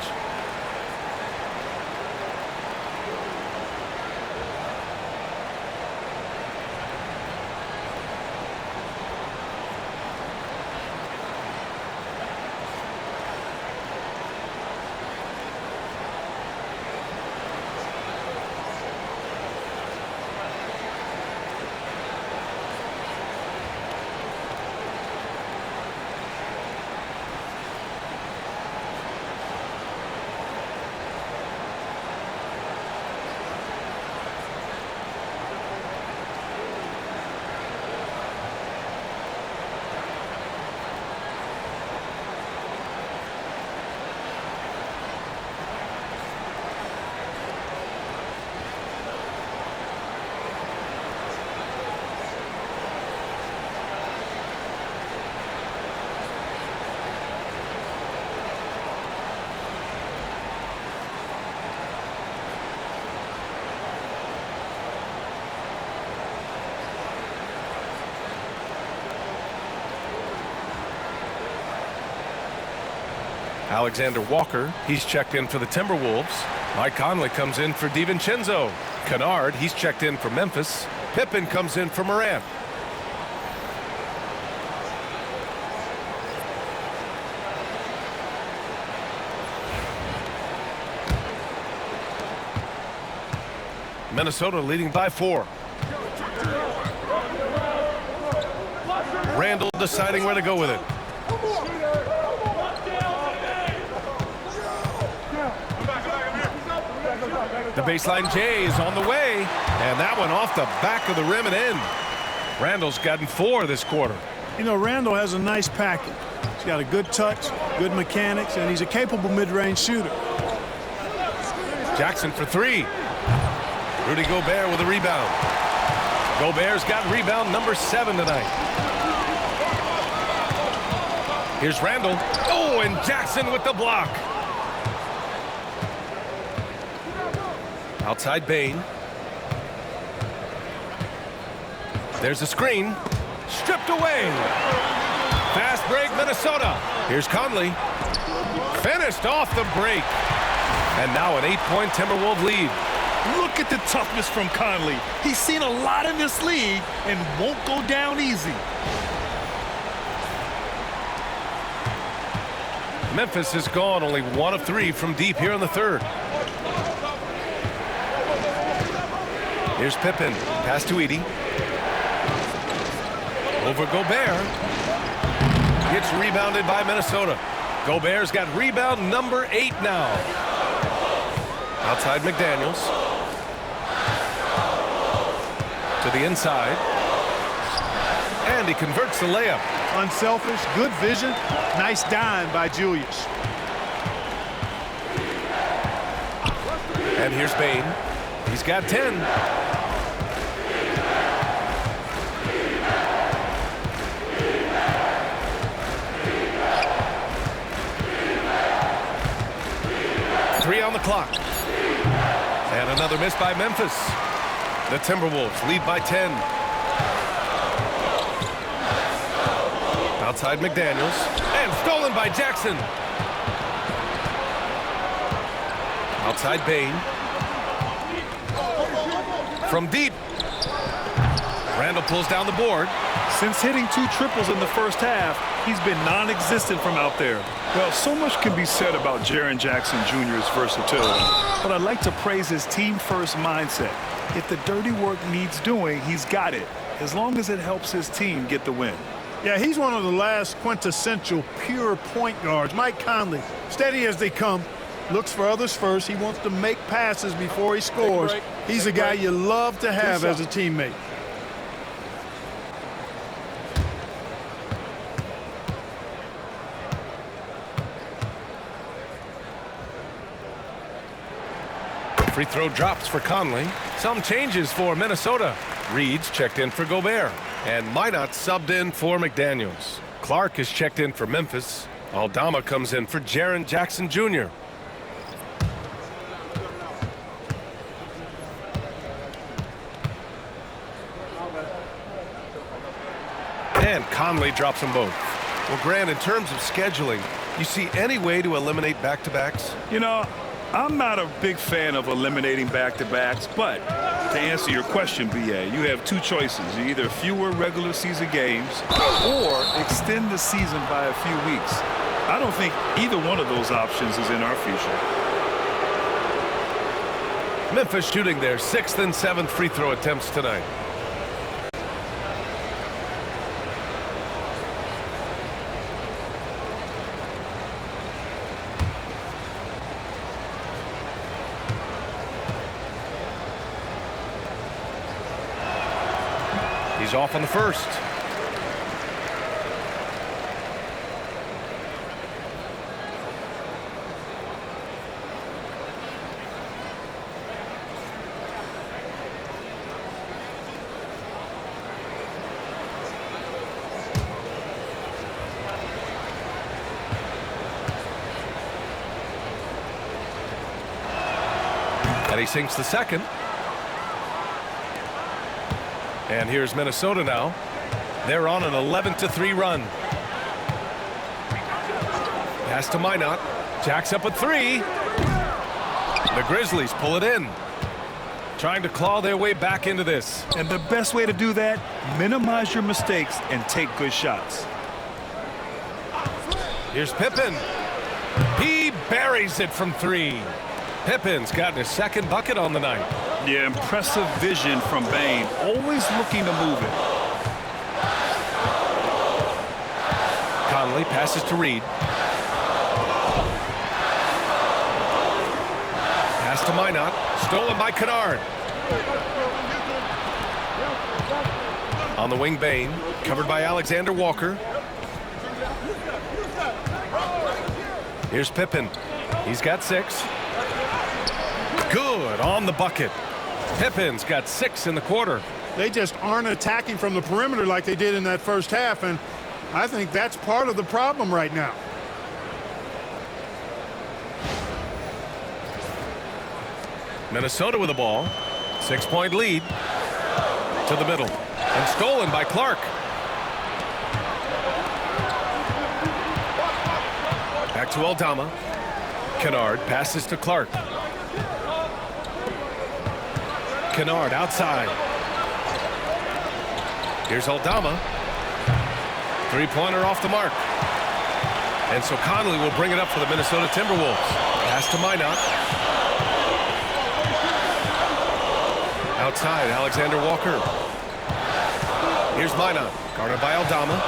Alexander Walker, he's checked in for the Timberwolves. Mike Conley comes in for DiVincenzo. Kennard, he's checked in for Memphis. Pippen comes in for Morant. Minnesota leading by 4. Randall deciding where to go with it. The baseline J is on the way, and that one off the back of the rim and in. Randall's gotten 4 this quarter. You know, Randall has a nice package. He's got a good touch, good mechanics, and he's a capable mid-range shooter. Jackson for 3. Rudy Gobert with a rebound. Gobert's got rebound number 7 tonight. Here's Randall. Oh, and Jackson with the block. Outside Bane. There's a screen. Stripped away. Fast break, Minnesota. Here's Conley. Finished off the break. And now an 8-point Timberwolves lead. Look at the toughness from Conley. He's seen a lot in this league and won't go down easy. Memphis has gone only 1 of 3 from deep here in the third. Here's Pippen. Pass to Edey. Over Gobert. Gets rebounded by Minnesota. Gobert's got rebound number 8 now. Outside McDaniels. To the inside. And he converts the layup. Unselfish, good vision, nice dime by Julius. And here's Bane. He's got 10. Three on the clock. And another miss by Memphis. The Timberwolves lead by 10. Outside McDaniels. And stolen by Jackson. Outside Bane. From deep. Randall pulls down the board. Since hitting 2 triples in the first half, he's been non-existent from out there. Well, so much can be said about Jaren Jackson Jr.'s versatility, but I'd like to praise his team-first mindset. If the dirty work needs doing, he's got it, as long as it helps his team get the win. Yeah, he's one of the last quintessential pure point guards. Mike Conley, steady as they come, looks for others first. He wants to make passes before he scores. He's a guy you love to have as a teammate. Free throw drops for Conley. Some changes for Minnesota. Reed's checked in for Gobert. And Minot subbed in for McDaniels. Clark is checked in for Memphis. Aldama comes in for Jaren Jackson Jr. And Conley drops them both. Well, Grant, in terms of scheduling, you see any way to eliminate back-to-backs? You know, I'm not a big fan of eliminating back-to-backs, but to answer your question, B.A., you have 2 choices. Either fewer regular season games or extend the season by a few weeks. I don't think either one of those options is in our future. Memphis shooting their 6th and 7th free throw attempts tonight. He's off on the first. And he sinks the second. And here's Minnesota now. They're on an 11-3 run. Pass to Minot. Jacks up a 3. The Grizzlies pull it in. Trying to claw their way back into this. And the best way to do that, minimize your mistakes and take good shots. Here's Pippen. He buries it from 3. Pippen's gotten his 2nd bucket on the night. Yeah, impressive vision from Bane. Always looking to move it. Conley passes to Reed. Pass to Minot. Stolen by Kennard. On the wing, Bane. Covered by Alexander Walker. Here's Pippen. He's got 6. Good on the bucket. Pippen's got 6 in the quarter. They just aren't attacking from the perimeter like they did in that first half, and I think that's part of the problem right now. Minnesota with the ball. 6-point lead. To the middle. And stolen by Clark. Back to Aldama. Kennard passes to Clark. Kennard outside. Here's Aldama. Three-pointer off the mark. And so Conley will bring it up for the Minnesota Timberwolves. Pass to Minot. Outside, Alexander Walker. Here's Minot, guarded by Aldama.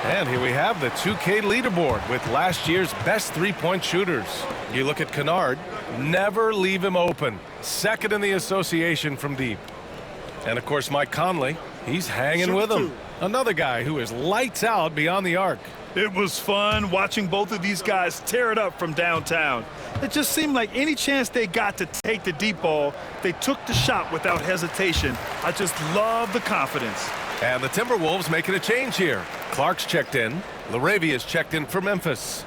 And here we have the 2K leaderboard with last year's best three-point shooters. You look at Kennard, never leave him open. Second in the association from deep. And of course, Mike Conley, he's hanging with him. Another guy who is lights out beyond the arc. It was fun watching both of these guys tear it up from downtown. It just seemed like any chance they got to take the deep ball, they took the shot without hesitation. I just love the confidence. And the Timberwolves making a change here. Clark's checked in. Laravia's checked in for Memphis.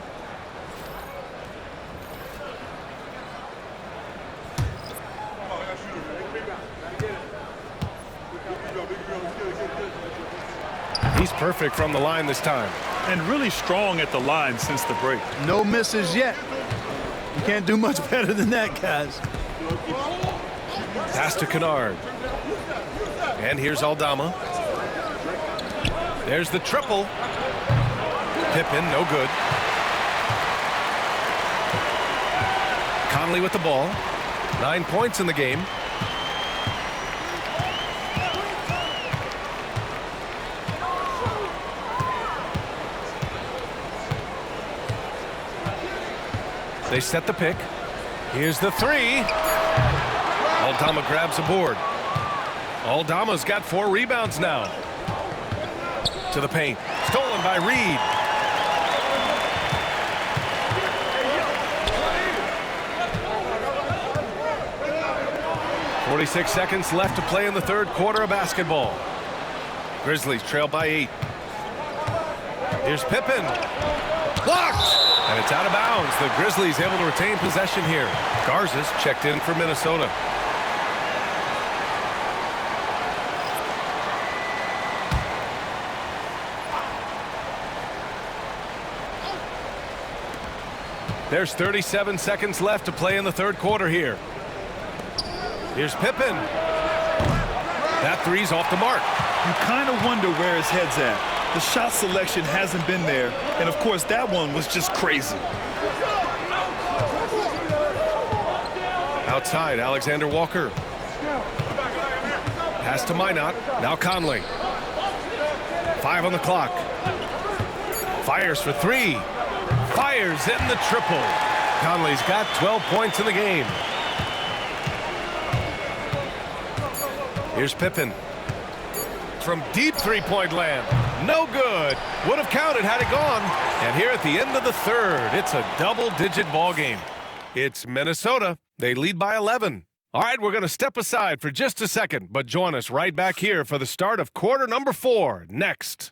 He's perfect from the line this time. And really strong at the line since the break. No misses yet. You can't do much better than that, guys. Pass to Kennard. And here's Aldama. There's the triple. Pippen, no good. Conley with the ball. 9 points in the game. They set the pick. Here's the 3. Aldama grabs a board. Aldama's got 4 rebounds now. To the paint. Stolen by Reed. .46 seconds left to play in the third quarter of basketball. Grizzlies trail by 8. Here's Pippen. Blocked! And it's out of bounds. The Grizzlies able to retain possession here. Garza's checked in for Minnesota. There's 37 seconds left to play in the third quarter here. Here's Pippen. That three's off the mark. You kind of wonder where his head's at. The shot selection hasn't been there. And, of course, that one was just crazy. Outside, Alexander Walker. Pass to Minot. Now Conley. 5 on the clock. Fires for 3. Fires in the triple. Conley's got 12 points in the game. Here's Pippen. From deep three-point land. No good. Would have counted had it gone. And here at the end of the third, it's a double-digit ball game. It's Minnesota. They lead by 11. All right, we're going to step aside for just a second, but join us right back here for the start of quarter number 4 next.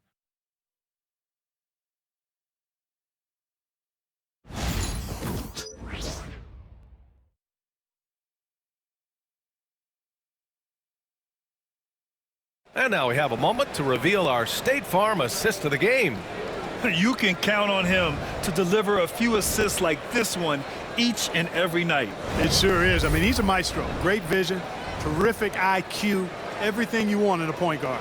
And now we have a moment to reveal our State Farm assist of the game. You can count on him to deliver a few assists like this one each and every night. It sure is. I mean, he's a maestro. Great vision, terrific IQ, everything you want in a point guard.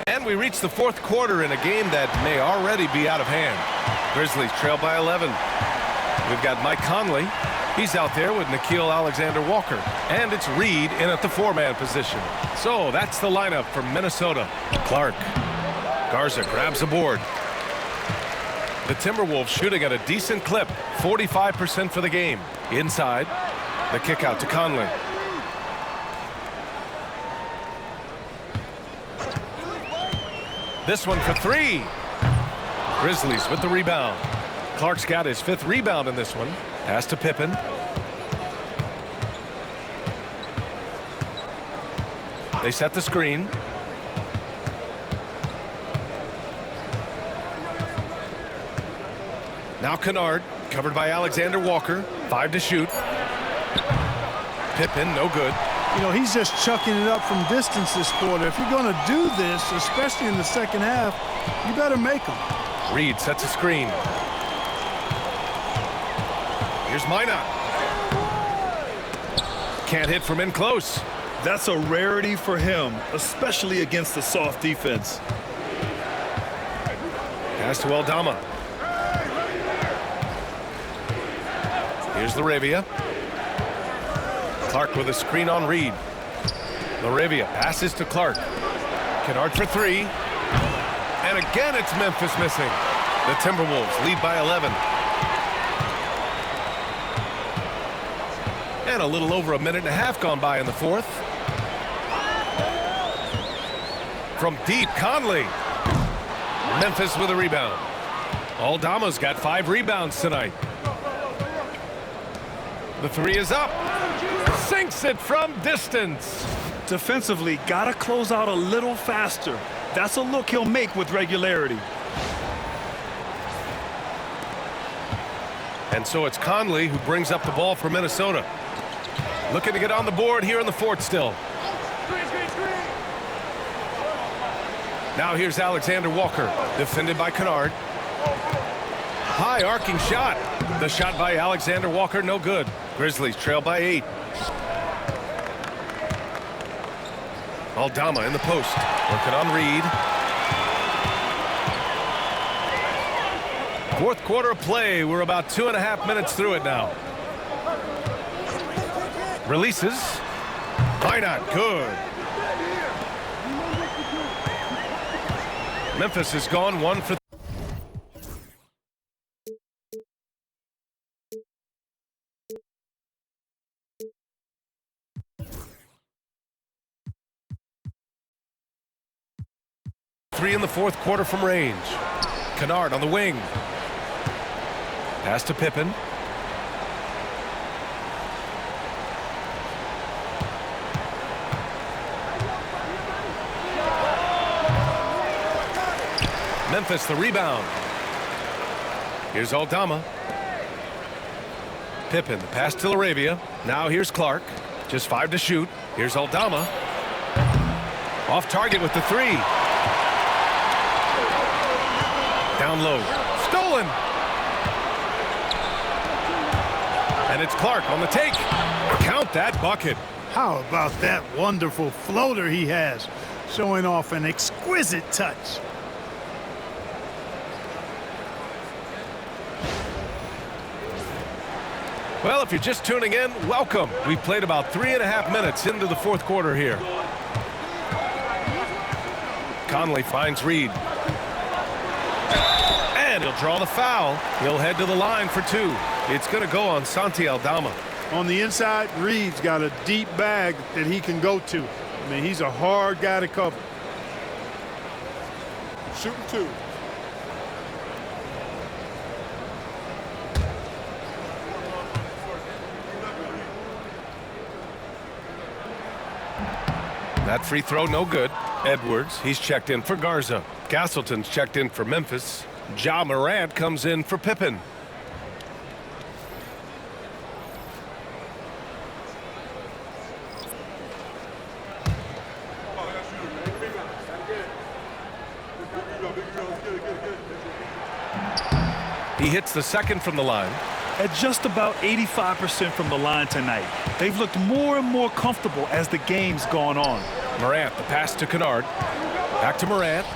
And And we reach the fourth quarter in a game that may already be out of hand. Grizzlies trail by 11. We've got Mike Conley. He's out there with Nickeil Alexander-Walker. And it's Reed in at the four-man position. So that's the lineup for Minnesota. Clark. Garza grabs a board. The Timberwolves shooting at a decent clip. 45% for the game. Inside. The kick out to Conley. This one for three. Grizzlies with the rebound. Clark's got his fifth rebound in this one. Pass to Pippen. They set the screen. Now Kennard, covered by Alexander-Walker. 5 to shoot. Pippen, no good. You know, he's just chucking it up from distance this quarter. If you're going to do this, especially in the second half, you better make them. Reed sets a screen. Here's Minot. Can't hit from in close. That's a rarity for him, especially against the soft defense. Pass to 𝙁𝙤𝙗. Here's LaRavia. Clark with a screen on Reed. LaRavia passes to Clark. Kennard for three. And again, it's Memphis missing. The Timberwolves lead by 11. And a little over a minute and a half gone by in the fourth. From deep, Conley. Memphis with a rebound. 𝙁𝙤𝙗's got 5 rebounds tonight. The three is up. Sinks it from distance. Defensively, gotta close out a little faster. That's a look he'll make with regularity. And so it's Conley who brings up the ball for Minnesota. Looking to get on the board here in the fourth still. Now here's Alexander-Walker, defended by Kennard. High arcing shot. The shot by Alexander-Walker, no good. Grizzlies trail by 8. 𝙁𝙤𝙗 in the post, working on Reed. Fourth quarter of play. We're about 2.5 minutes through it now. Releases. Minot, good. Memphis has gone 1 for 3. In the fourth quarter from range. Kennard on the wing. Pass to Pippen. Memphis the rebound. Here's 𝙁𝙤𝙗. Pippen, the pass to LaRavia. Now here's Clark. Just 5 to shoot. Here's 𝙁𝙤𝙗. Off target with the three. Down low. Stolen. And it's Clark on the take. Count that bucket. How about that wonderful floater he has, showing off an exquisite touch. Well, if you're just tuning in, welcome. We've played about 3.5 minutes into the fourth quarter here. Conley finds Reed. And he'll draw the foul. He'll head to the line for 2. It's going to go on Santi 𝙁𝙗𝙗. On the inside, Reed's got a deep bag that he can go to. I mean, he's a hard guy to cover. Shooting 2. That free throw, no good. Edwards, he's checked in for Garza. Castleton's checked in for Memphis. Ja Morant comes in for Pippen. He hits the second from the line. At just about 85% from the line tonight. They've looked more and more comfortable as the game's gone on. Morant, the pass to Kennard. Back to Morant.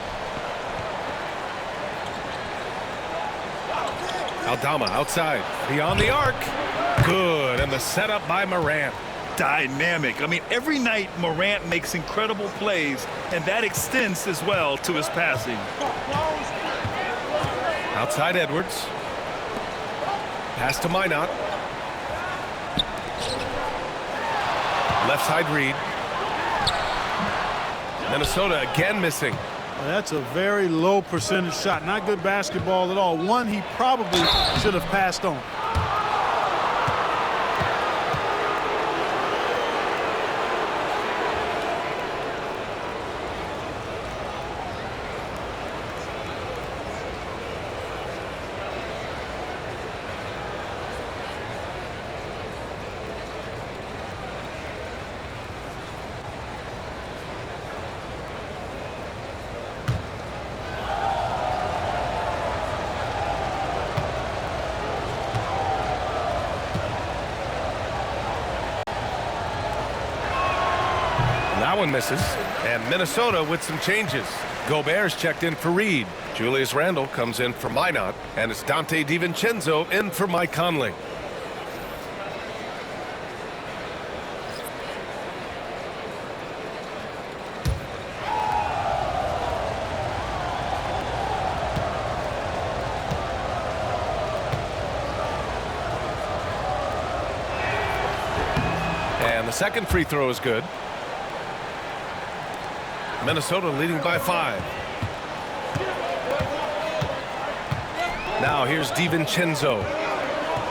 Aldama outside. Beyond the arc. Good. And the setup by Morant. Dynamic. I mean, every night Morant makes incredible plays, and that extends as well to his passing. Outside Edwards. Pass to Minot. Left side Reed. Minnesota again missing. Well, that's a very low percentage shot. Not good basketball at all. One he probably should have passed on. That one misses. And Minnesota with some changes. Gobert's checked in for Reed. Julius Randle comes in for Minot. And it's Donte DiVincenzo in for Mike Conley. And the second free throw is good. Minnesota leading by 5. Now here's DiVincenzo.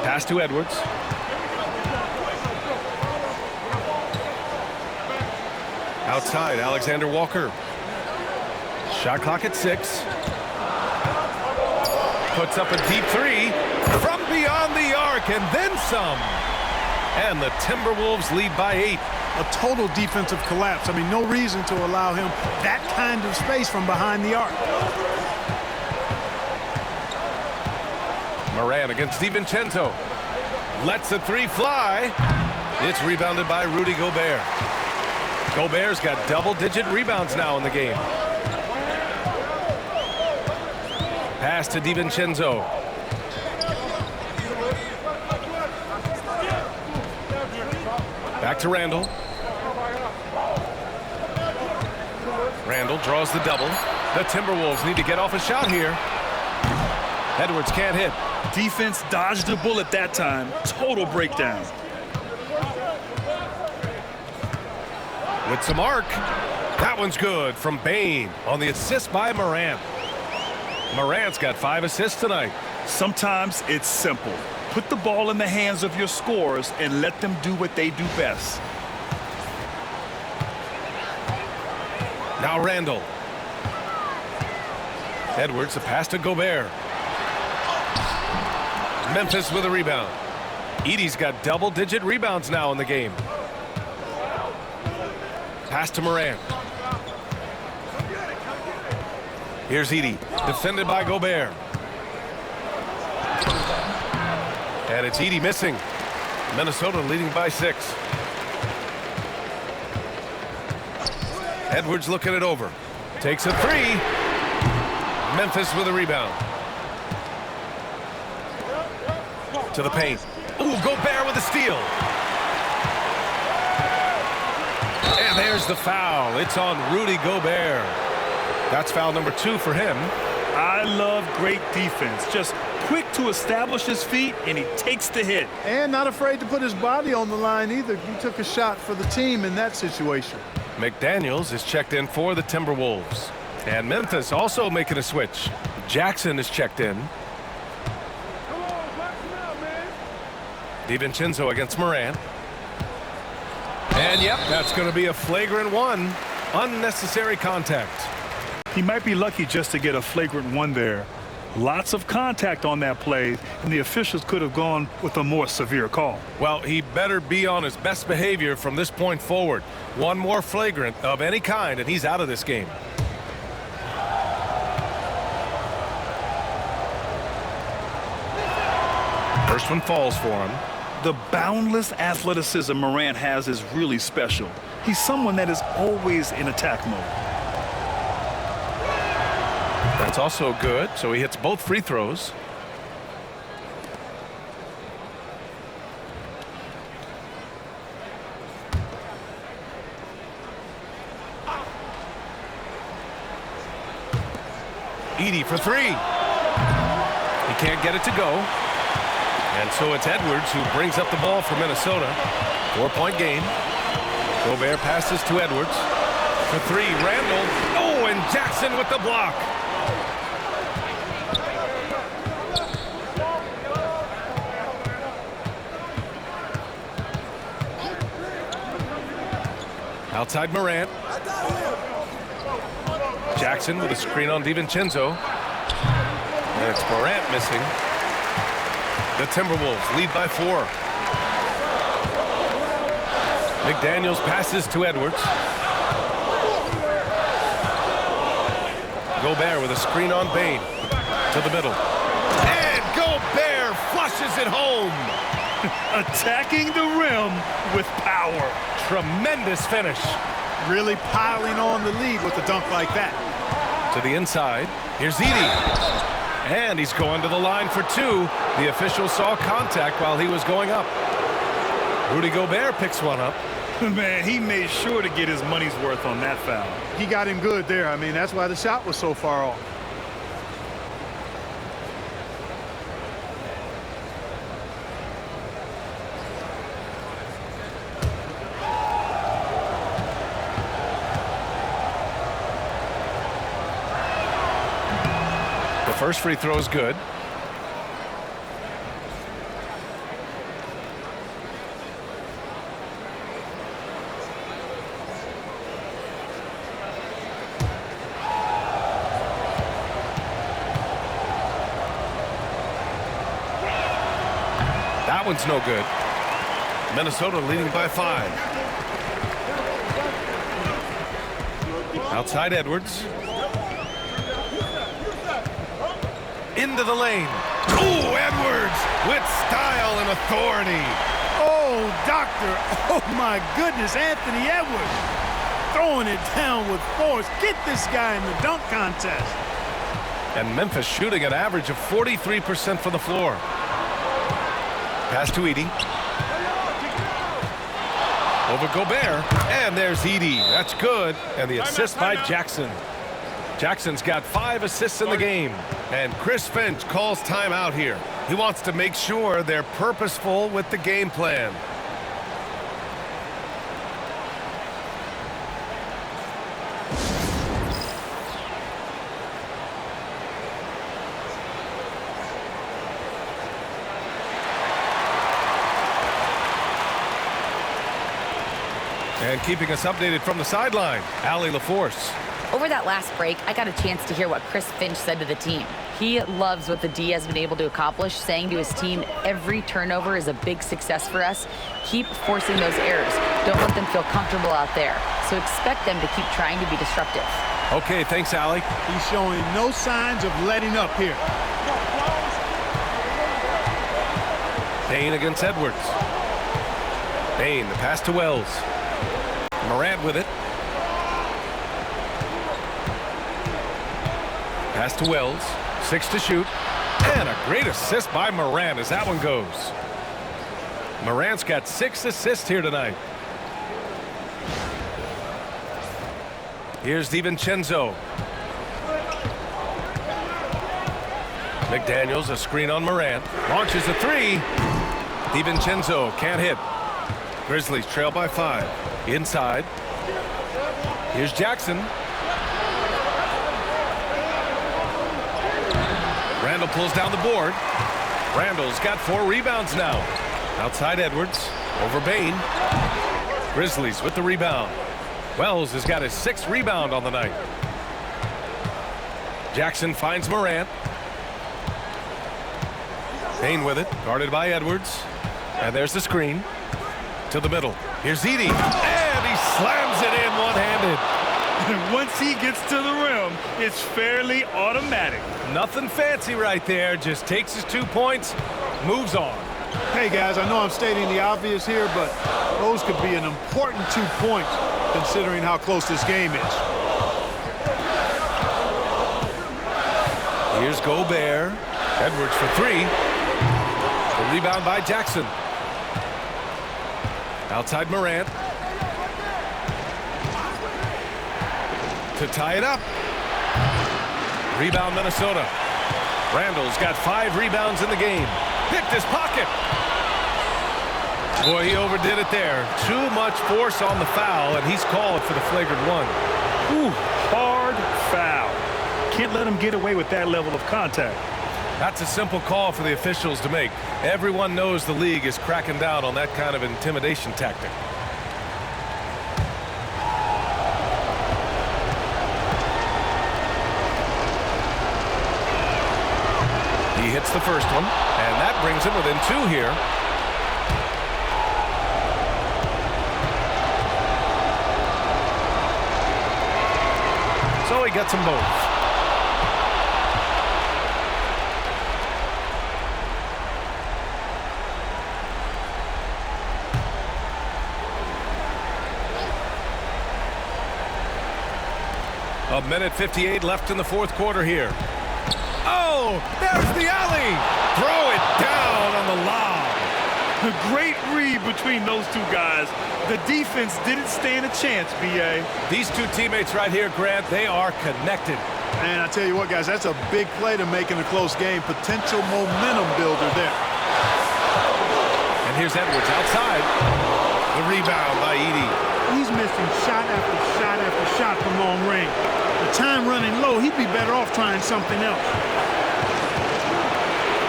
Pass to Edwards. Outside, Alexander Walker. Shot clock at 6. Puts up a deep 3 from beyond the arc and then some. And the Timberwolves lead by 8. A total defensive collapse. I mean, no reason to allow him that kind of space from behind the arc. Morant against DiVincenzo. Lets the 3 fly. It's rebounded by Rudy Gobert. Gobert's got double-digit rebounds now in the game. Pass to DiVincenzo. Back to Randle. Randle draws the double. The Timberwolves need to get off a shot here. Edwards can't hit. Defense dodged the bullet that time. Total breakdown. With some arc. That one's good from Bane on the assist by Morant. Morant's got 5 assists tonight. Sometimes it's simple. Put the ball in the hands of your scorers and let them do what they do best. Now Randle. Edwards, a pass to Gobert. Memphis with a rebound. Edey's got double-digit rebounds now in the game. Pass to Morant. Here's Edey, defended by Gobert. And it's Edey missing. Minnesota leading by 6. Edwards looking it over. Takes a 3. Memphis with a rebound. To the paint. Ooh, Gobert with a steal. And there's the foul. It's on Rudy Gobert. That's foul number 2 for him. I love great defense. Just quick to establish his feet, and he takes the hit. And not afraid to put his body on the line either. He took a shot for the team in that situation. McDaniels is checked in for the Timberwolves. And Memphis also making a switch. Jackson is checked in. DiVincenzo against Morant. And yep, that's going to be a flagrant 1. Unnecessary contact. He might be lucky just to get a flagrant 1 there. Lots of contact on that play, and the officials could have gone with a more severe call. Well, he better be on his best behavior from this point forward. One more flagrant of any kind, and he's out of this game. First one falls for him. The boundless athleticism Morant has is really special. He's someone that is always in attack mode. That's also good, so he hits both free throws. Edey for three. He can't get it to go. And so it's Edwards who brings up the ball for Minnesota. 4-point game. Gobert passes to Edwards. For three, Randall. Oh, and Jackson with the block. Outside Morant. Jackson with a screen on DiVincenzo. And it's Morant missing. The Timberwolves lead by 4. McDaniels passes to Edwards. Gobert with a screen on Bane. To the middle. And Gobert flushes it home. Attacking the rim with power. Tremendous finish. Really piling on the lead with a dunk like that. To the inside. Here's Edey. And he's going to the line for 2. The official saw contact while he was going up. Rudy Gobert picks one up. Man, he made sure to get his money's worth on that foul. He got him good there. I mean, that's why the shot was so far off. The first free throw is good. That one's no good. Minnesota leading by 5. Outside Edwards. Into the lane. Ooh, Edwards with style and authority. Oh, doctor. Oh, my goodness. Anthony Edwards throwing it down with force. Get this guy in the dunk contest. And Memphis shooting an average of 43% from the floor. Pass to Edey. Over Gobert. And there's Edey. That's good. And the assist by Jackson. Jackson's got 5 assists in the game. And Chris Finch calls timeout here. He wants to make sure they're purposeful with the game plan. And keeping us updated from the sideline, Allie LaForce. Over that last break, I got a chance to hear what Chris Finch said to the team. He loves what the D has been able to accomplish, saying to his team, every turnover is a big success for us. Keep forcing those errors. Don't let them feel comfortable out there. So expect them to keep trying to be disruptive. Okay, thanks, Allie. He's showing no signs of letting up here. Bane against Edwards. Bane, the pass to Wells. Morant with it. Pass to Wells. 6 to shoot. And a great assist by Morant as that one goes. Morant's got 6 assists here tonight. Here's DiVincenzo. McDaniels, a screen on Morant. Launches a 3. DiVincenzo can't hit. Grizzlies trail by 5. Inside. Here's Jackson. Randall pulls down the board. Randall's got 4 rebounds now. Outside Edwards. Over Bane. Grizzlies with the rebound. Wells has got his 6th rebound on the night. Jackson finds Morant. Bane with it. Guarded by Edwards. And there's the screen. To the middle. Here's Edey. And he slams it in one-handed. Once he gets to the rim, it's fairly automatic. Nothing fancy right there. Just takes his 2 points, moves on. Hey, guys, I know I'm stating the obvious here, but those could be an important 2 points considering how close this game is. Here's Gobert. Edwards for three. The rebound by Jackson. Outside Morant. To tie it up. Rebound Minnesota. Randall's got 5 rebounds in the game. Picked his pocket. Boy, he overdid it there. Too much force on the foul, and he's called for the flagrant one. Ooh, hard foul. Can't let him get away with that level of contact. That's a simple call for the officials to make. Everyone knows the league is cracking down on that kind of intimidation tactic. He hits the first one, and that brings him within 2 here. So he gets them both. A minute 58 left in the fourth quarter here. Oh, there's the alley. Throw it down on the lob. A great read between those two guys. The defense didn't stand a chance, B.A. These two teammates right here, Grant, they are connected. And I tell you what, guys, that's a big play to make in a close game. Potential momentum builder there. And here's Edwards outside. The rebound by Edey. He's missing shot after shot after shot from long range. The time running low, he'd be better off trying something else.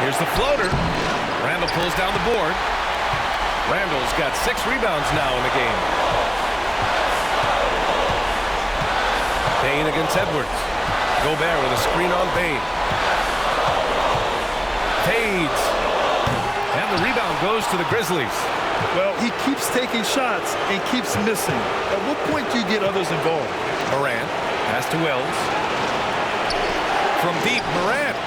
Here's the floater. Randall pulls down the board. Randall's got 6 rebounds now in the game. Bane against Edwards. Gobert with a screen on Bane. Fades. And the rebound goes to the Grizzlies. Well, he keeps taking shots and keeps missing. At what point do you get others involved? Morant. Pass to Wells. From deep, Morant.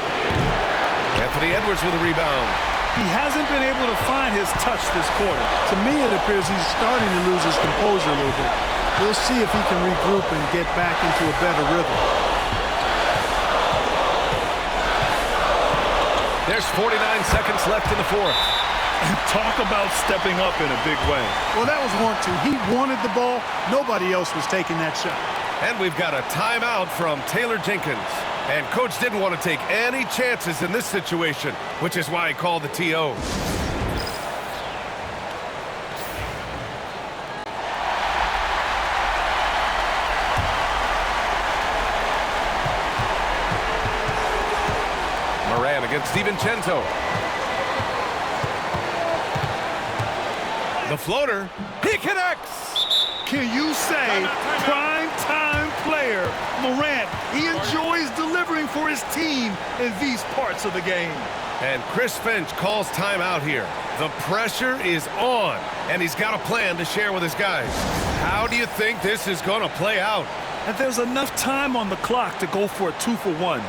Anthony Edwards with a rebound. He hasn't been able to find his touch this quarter. To me, it appears he's starting to lose his composure a little bit. We'll see if he can regroup and get back into a better rhythm. There's 49 seconds left in the fourth. Talk about stepping up in a big way. Well, that was want to. He wanted the ball. Nobody else was taking that shot. And we've got a timeout from Taylor Jenkins. And coach didn't want to take any chances in this situation, which is why he called the TO. Moran against DiVincenzo. The floater. He connects. Can you say prime time player Morant? He enjoys delivering for his team in these parts of the game. And Chris Finch calls timeout here. The pressure is on, and he's got a plan to share with his guys. How do you think this is going to play out? And there's enough time on the clock to go for a 2-for-1.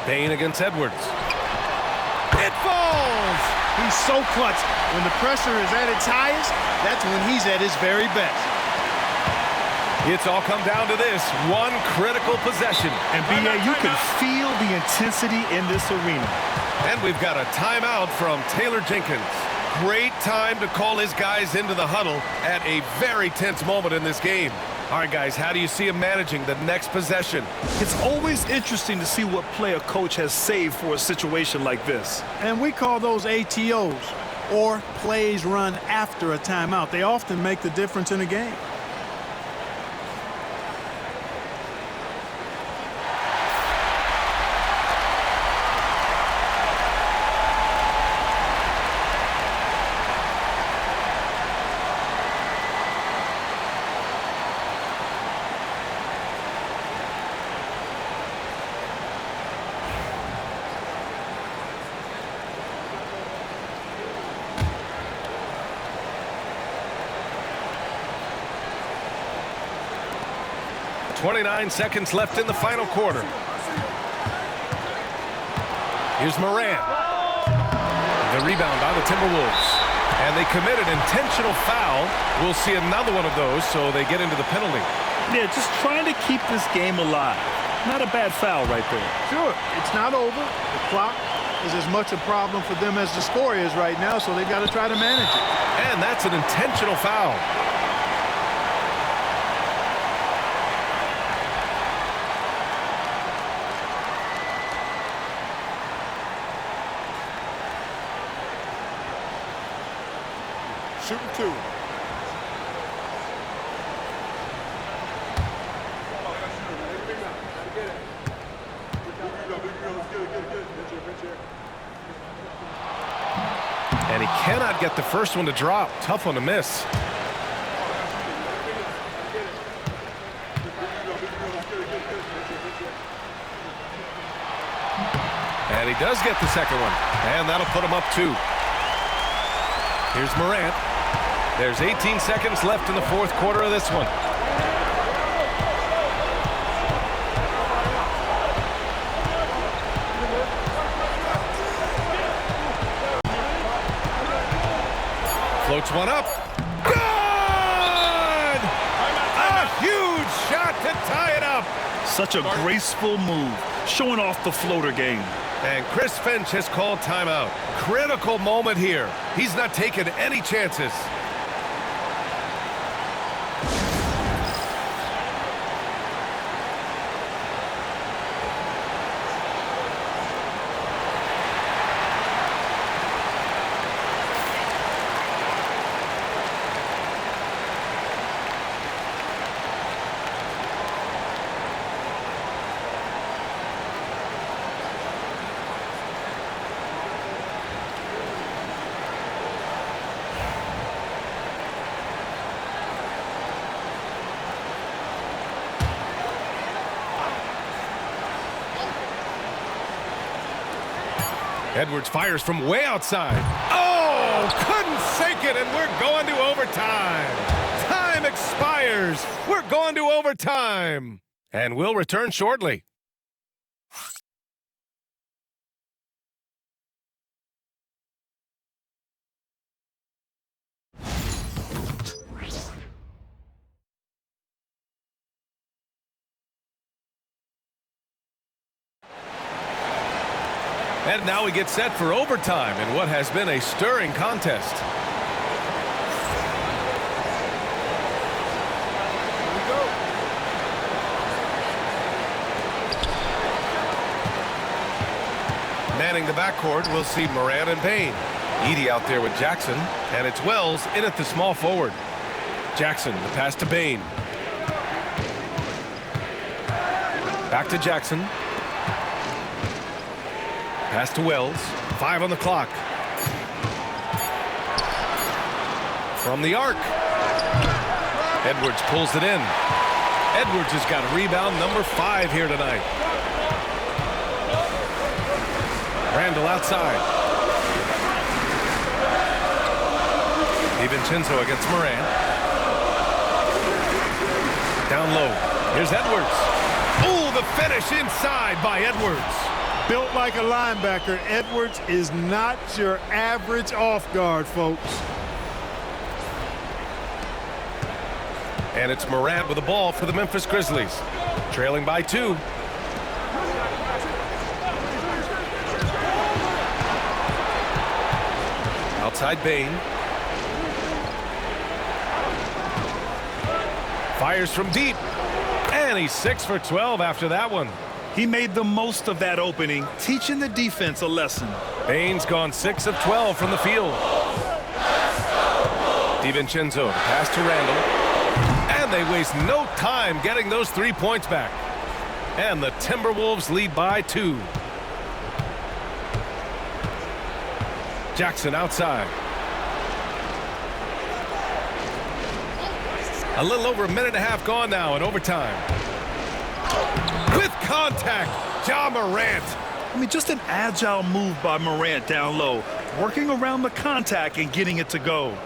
Bane against Edwards. It falls! He's so clutch. When the pressure is at its highest, that's when he's at his very best. It's all come down to this one critical possession. And B.A., you can feel the intensity in this arena. And we've got a timeout from Taylor Jenkins. Great time to call his guys into the huddle at a very tense moment in this game. All right, guys, how do you see him managing the next possession? It's always interesting to see what play a coach has saved for a situation like this. And we call those ATOs, or plays run after a timeout. They often make the difference in a game. 29 seconds left in the final quarter. Here's Morant. The rebound by the Timberwolves. And they commit an intentional foul. We'll see another one of those, so they get into the penalty. Yeah, just trying to keep this game alive. Not a bad foul right there. Sure, it's not over. The clock is as much a problem for them as the score is right now, so they've got to try to manage it. And that's an intentional foul. Shooting two. And he cannot get the first one to drop. Tough one to miss. And he does get the second one. And that'll put him up 2. Here's Morant. There's 18 seconds left in the fourth quarter of this one. Floats one up. Good! A huge shot to tie it up. Such a graceful move, showing off the floater game. And Chris Finch has called timeout. Critical moment here. He's not taking any chances. Edwards fires from way outside. Oh, couldn't sink it, and we're going to overtime. Time expires. We're going to overtime. And we'll return shortly. And now we get set for overtime in what has been a stirring contest. Manning the backcourt, we'll see Morant and Payne. Edey out there with Jackson, and it's Wells in at the small forward. Jackson, the pass to Payne. Back to Jackson. Pass to Wells. 5 on the clock. From the arc. Edwards pulls it in. Edwards has got rebound number 5 here tonight. Randall outside. DiVincenzo against Morant. Down low. Here's Edwards. Ooh, the finish inside by Edwards. Built like a linebacker, Edwards is not your average off guard, folks. And it's Morant with the ball for the Memphis Grizzlies. Trailing by 2. Outside Bane. Fires from deep. And he's 6 for 12 after that one. He made the most of that opening, teaching the defense a lesson. Bane's gone 6 of 12 from the field. DiVincenzo, the pass to Randall. And they waste no time getting those 3 points back. And the Timberwolves lead by 2. Jackson outside. A little over a minute and a half gone now in overtime. With contact, Ja Morant. I mean, just an agile move by Morant down low, working around the contact and getting it to go.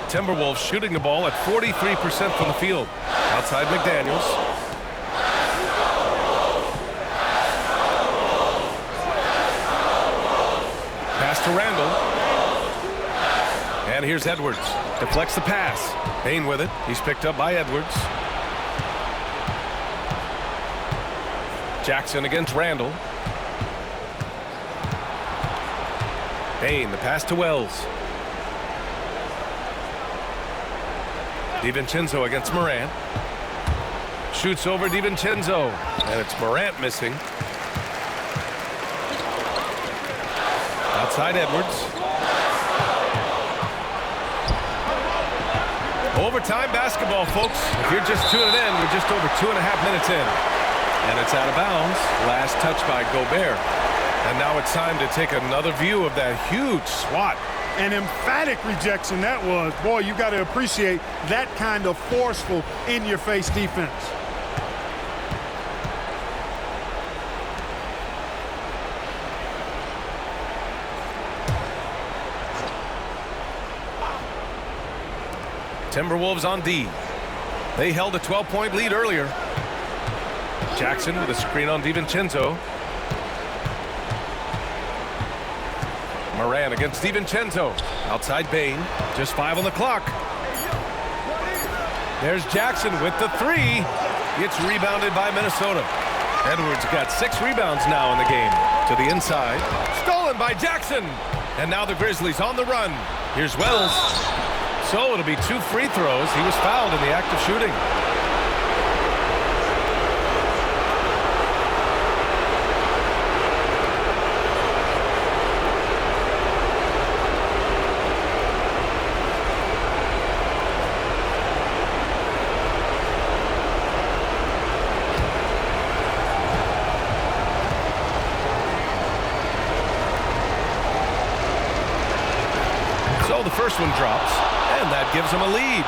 Timberwolves shooting the ball at 43% from the field. Outside McDaniels. Pass to Randall. And here's Edwards. Deflects the pass. Bane with it. He's picked up by Edwards. Jackson against Randall. Bane, the pass to Wells. DiVincenzo against Morant. Shoots over DiVincenzo. And it's Morant missing. Outside Edwards. Overtime basketball, folks. If you're just tuning in, we're just over 2.5 minutes in. And it's out of bounds. Last touch by Gobert. And now it's time to take another view of that huge swat. An emphatic rejection that was. Boy, you got to appreciate that kind of forceful, in-your-face defense. Timberwolves on D. They held a 12-point lead earlier. Jackson with a screen on DiVincenzo. Morant against DiVincenzo. Outside Bane. Just 5 on the clock. There's Jackson with the 3. It's rebounded by Minnesota. Edwards got 6 rebounds now in the game. To the inside. Stolen by Jackson. And now the Grizzlies on the run. Here's Wells. So it'll be 2 free throws. He was fouled in the act of shooting. So the first one drops. And that gives him a lead.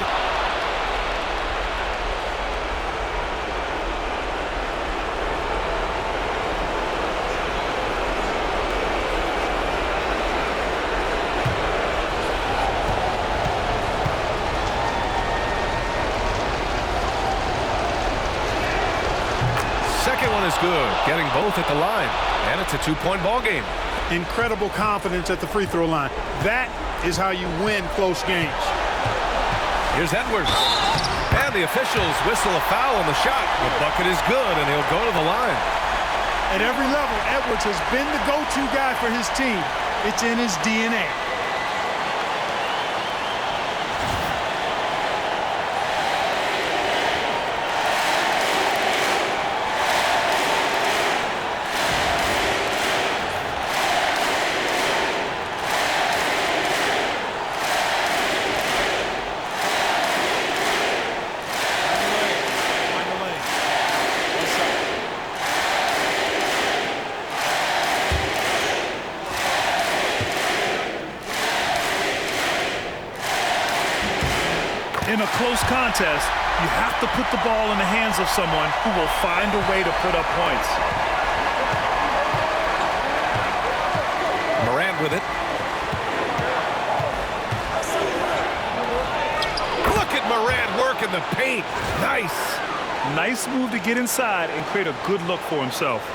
Second one is good, getting both at the line. And it's a 2-point ball game. Incredible confidence at the free throw line. That is how you win close games. Here's Edwards. And the officials whistle a foul on the shot. The bucket is good, and he'll go to the line. At every level, Edwards has been the go-to guy for his team. It's in his DNA. In a close contest, you have to put the ball in the hands of someone who will find a way to put up points. Morant with it. Look at Morant working the paint. Nice. Nice move to get inside and create a good look for himself.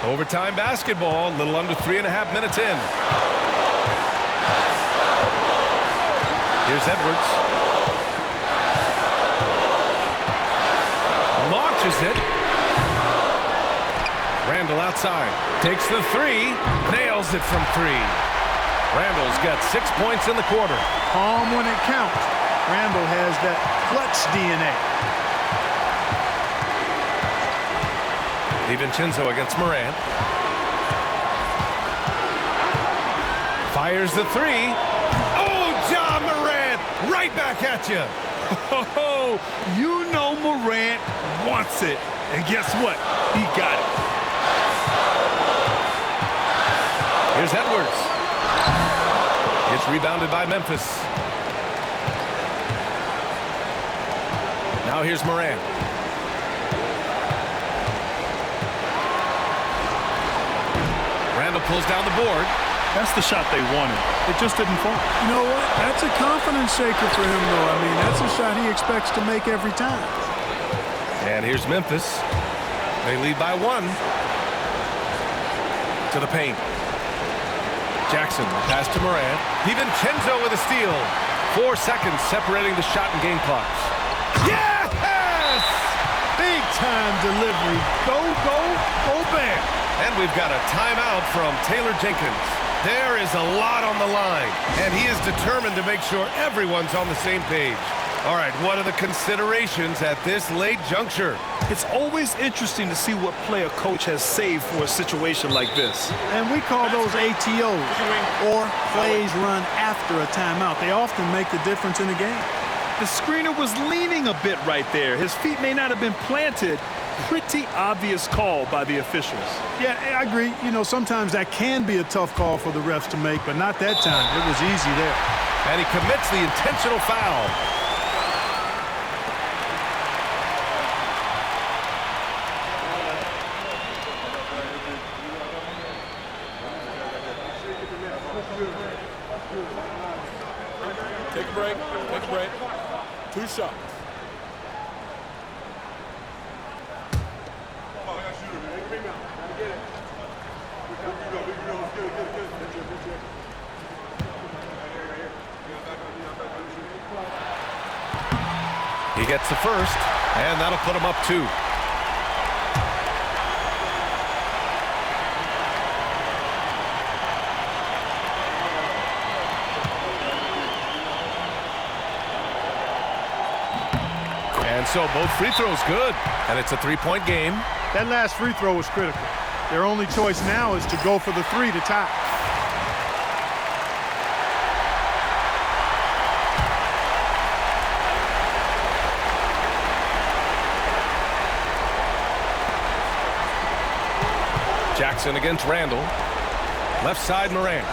Overtime basketball, a little under 3.5 minutes in. Here's Edwards. Launches it. Randall outside. Takes the 3. Nails it from 3. Randall's got 6 points in the quarter. Calm when it counts. Randall has that clutch DNA. DiVincenzo against Morant. Fires the 3. Oh, John Morant! Right back at you. Oh, you know Morant wants it. And guess what? He got it. Here's Edwards. It's rebounded by Memphis. Now here's Morant. Minnesota pulls down the board. That's the shot they wanted. It just didn't fall. You know what? That's a confidence shaker for him, though. I mean, that's a shot he expects to make every time. And here's Memphis. They lead by 1. To the paint. Jackson, pass to Morant. DiVincenzo with a steal. 4 seconds separating the shot and game clocks. Yes! Big-time delivery. Go, go, go, Bear. And we've got a timeout from Taylor Jenkins. There is a lot on the line, and he is determined to make sure everyone's on the same page. All right, what are the considerations at this late juncture? It's always interesting to see what play a coach has saved for a situation like this. And we call those ATOs, or plays run after a timeout. They often make the difference in a game. The screener was leaning a bit right there. His feet may not have been planted. Pretty obvious call by the officials. Yeah, I agree. You know, sometimes that can be a tough call for the refs to make, but not that time. It was easy there. And he commits the intentional foul. Take a break. Take a break. 2 shots. He gets the first, and that'll put him up 2. And so both free throws good, and it's a 3-point game. That last free throw was critical. Their only choice now is to go for the 3 to tie. Jackson against Randall. Left side, Morant.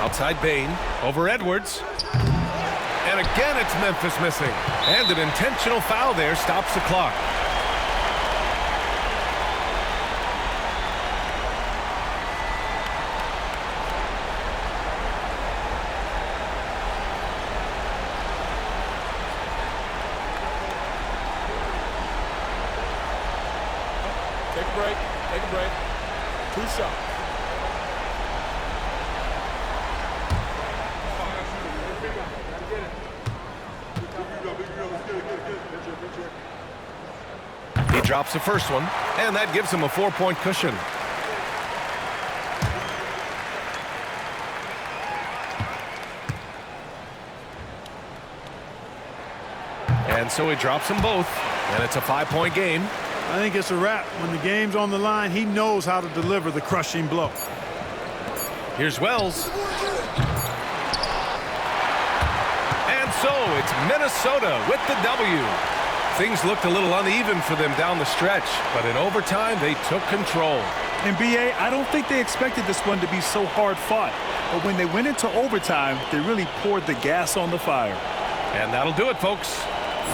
Outside Bane. Over Edwards. And again, it's Memphis missing. And an intentional foul there stops the clock. Take a break. Take a break. 2 shots. He drops the first one, and that gives him a 4-point cushion. And so he drops them both, and it's a 5-point game. I think it's a wrap. When the game's on the line, he knows how to deliver the crushing blow. Here's Wells. And so it's Minnesota with the W. Things looked a little uneven for them down the stretch, but in overtime, they took control. And B.A., I don't think they expected this one to be so hard fought. But when they went into overtime, they really poured the gas on the fire. And that'll do it, folks.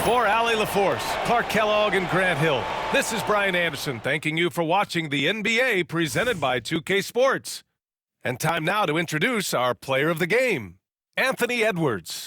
For Allie LaForce, Clark Kellogg, and Grant Hill, this is Brian Anderson thanking you for watching the NBA presented by 2K Sports. And time now to introduce our player of the game, Anthony Edwards.